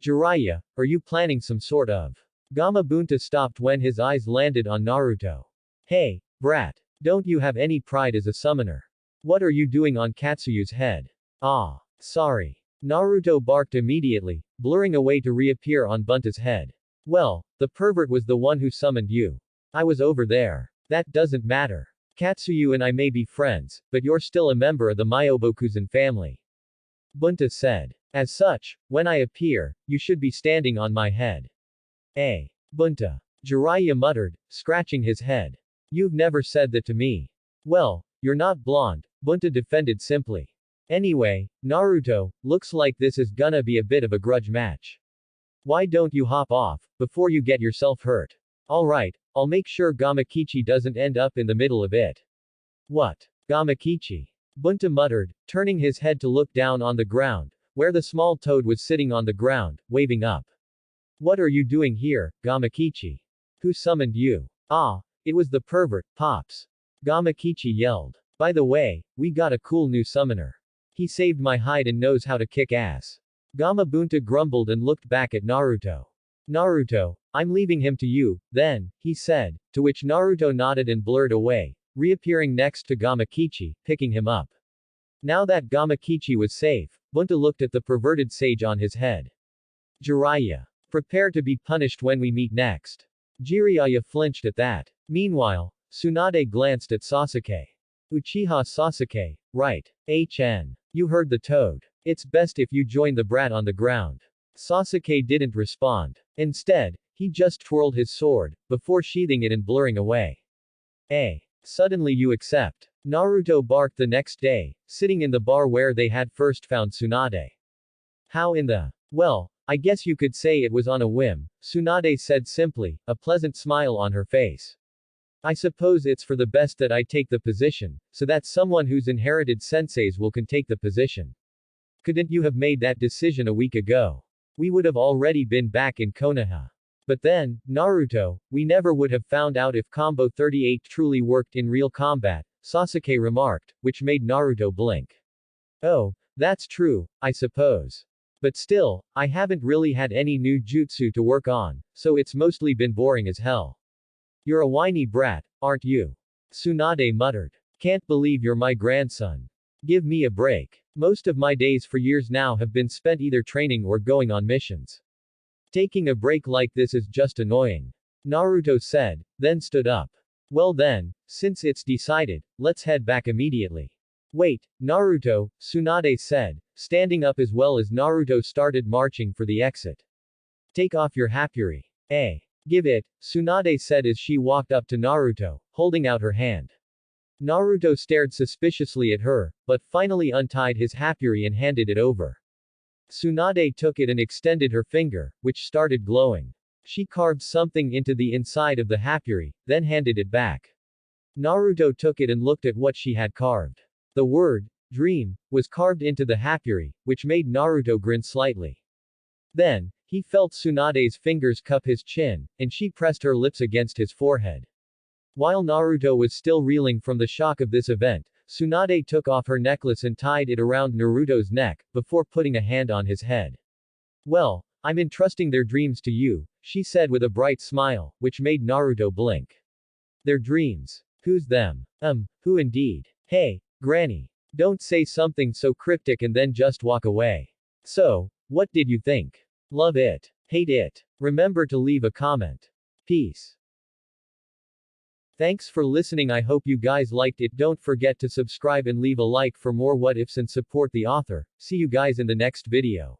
Jiraiya, are you planning some sort of? Gamabunta stopped when his eyes landed on Naruto. Hey, brat. Don't you have any pride as a summoner? What are you doing on Katsuyu's head? Sorry. Naruto barked immediately, blurring away to reappear on Bunta's head. Well, the pervert was the one who summoned you. I was over there. That doesn't matter. Katsuyu and I may be friends, but you're still a member of the Myobokuzan family. Bunta said. As such, when I appear, you should be standing on my head. Bunta. Jiraiya muttered, scratching his head. You've never said that to me. Well, you're not blonde, Bunta defended simply. Anyway, Naruto, looks like this is gonna be a bit of a grudge match. Why don't you hop off, before you get yourself hurt? Alright, I'll make sure Gamakichi doesn't end up in the middle of it. What? Gamakichi. Bunta muttered, turning his head to look down on the ground, where the small toad was sitting on the ground, waving up. What are you doing here, Gamakichi? Who summoned you? Ah, it was the pervert, Pops. Gamakichi yelled. By the way, we got a cool new summoner. He saved my hide and knows how to kick ass. Gamabunta grumbled and looked back at Naruto. Naruto, I'm leaving him to you, then, he said, to which Naruto nodded and blurred away, reappearing next to Gamakichi, picking him up. Now that Gamakichi was safe, Bunta looked at the perverted sage on his head. Jiraiya. Prepare to be punished when we meet next. Jiraiya flinched at that. Meanwhile, Tsunade glanced at Sasuke. Uchiha Sasuke, right. HN. You heard the toad. It's best if you join the brat on the ground. Sasuke didn't respond. Instead, he just twirled his sword, before sheathing it and blurring away. Suddenly you accept. Naruto barked the next day, sitting in the bar where they had first found Tsunade. How in the... Well, I guess you could say it was on a whim, Tsunade said simply, a pleasant smile on her face. I suppose it's for the best that I take the position, so that someone who's inherited senseis can take the position. Couldn't you have made that decision a week ago? We would have already been back in Konoha. But then, Naruto, we never would have found out if Combo 38 truly worked in real combat, Sasuke remarked, which made Naruto blink. Oh, that's true, I suppose. But still, I haven't really had any new jutsu to work on, so it's mostly been boring as hell. You're a whiny brat, aren't you? Tsunade muttered. Can't believe you're my grandson. Give me a break. Most of my days for years now have been spent either training or going on missions. Taking a break like this is just annoying. Naruto said, then stood up. Well then, since it's decided, let's head back immediately. Wait, Naruto, Tsunade said, standing up as well as Naruto started marching for the exit. Take off your hapuri. Give it, Tsunade said as she walked up to Naruto, holding out her hand. Naruto stared suspiciously at her, but finally untied his hapuri and handed it over. Tsunade took it and extended her finger, which started glowing. She carved something into the inside of the hapuri, then handed it back. Naruto took it and looked at what she had carved. The word, dream, was carved into the hapuri, which made Naruto grin slightly. Then, he felt Tsunade's fingers cup his chin, and she pressed her lips against his forehead. While Naruto was still reeling from the shock of this event, Tsunade took off her necklace and tied it around Naruto's neck, before putting a hand on his head. Well, I'm entrusting their dreams to you, she said with a bright smile, which made Naruto blink. Their dreams. Who's them? Who indeed? Hey, Granny. Don't say something so cryptic and then just walk away. So, what did you think? Love it? Hate it? Remember to leave a comment. Peace. Thanks for listening. I hope you guys liked it. Don't forget to subscribe and leave a like for more what ifs and support the author. See you guys in the next video.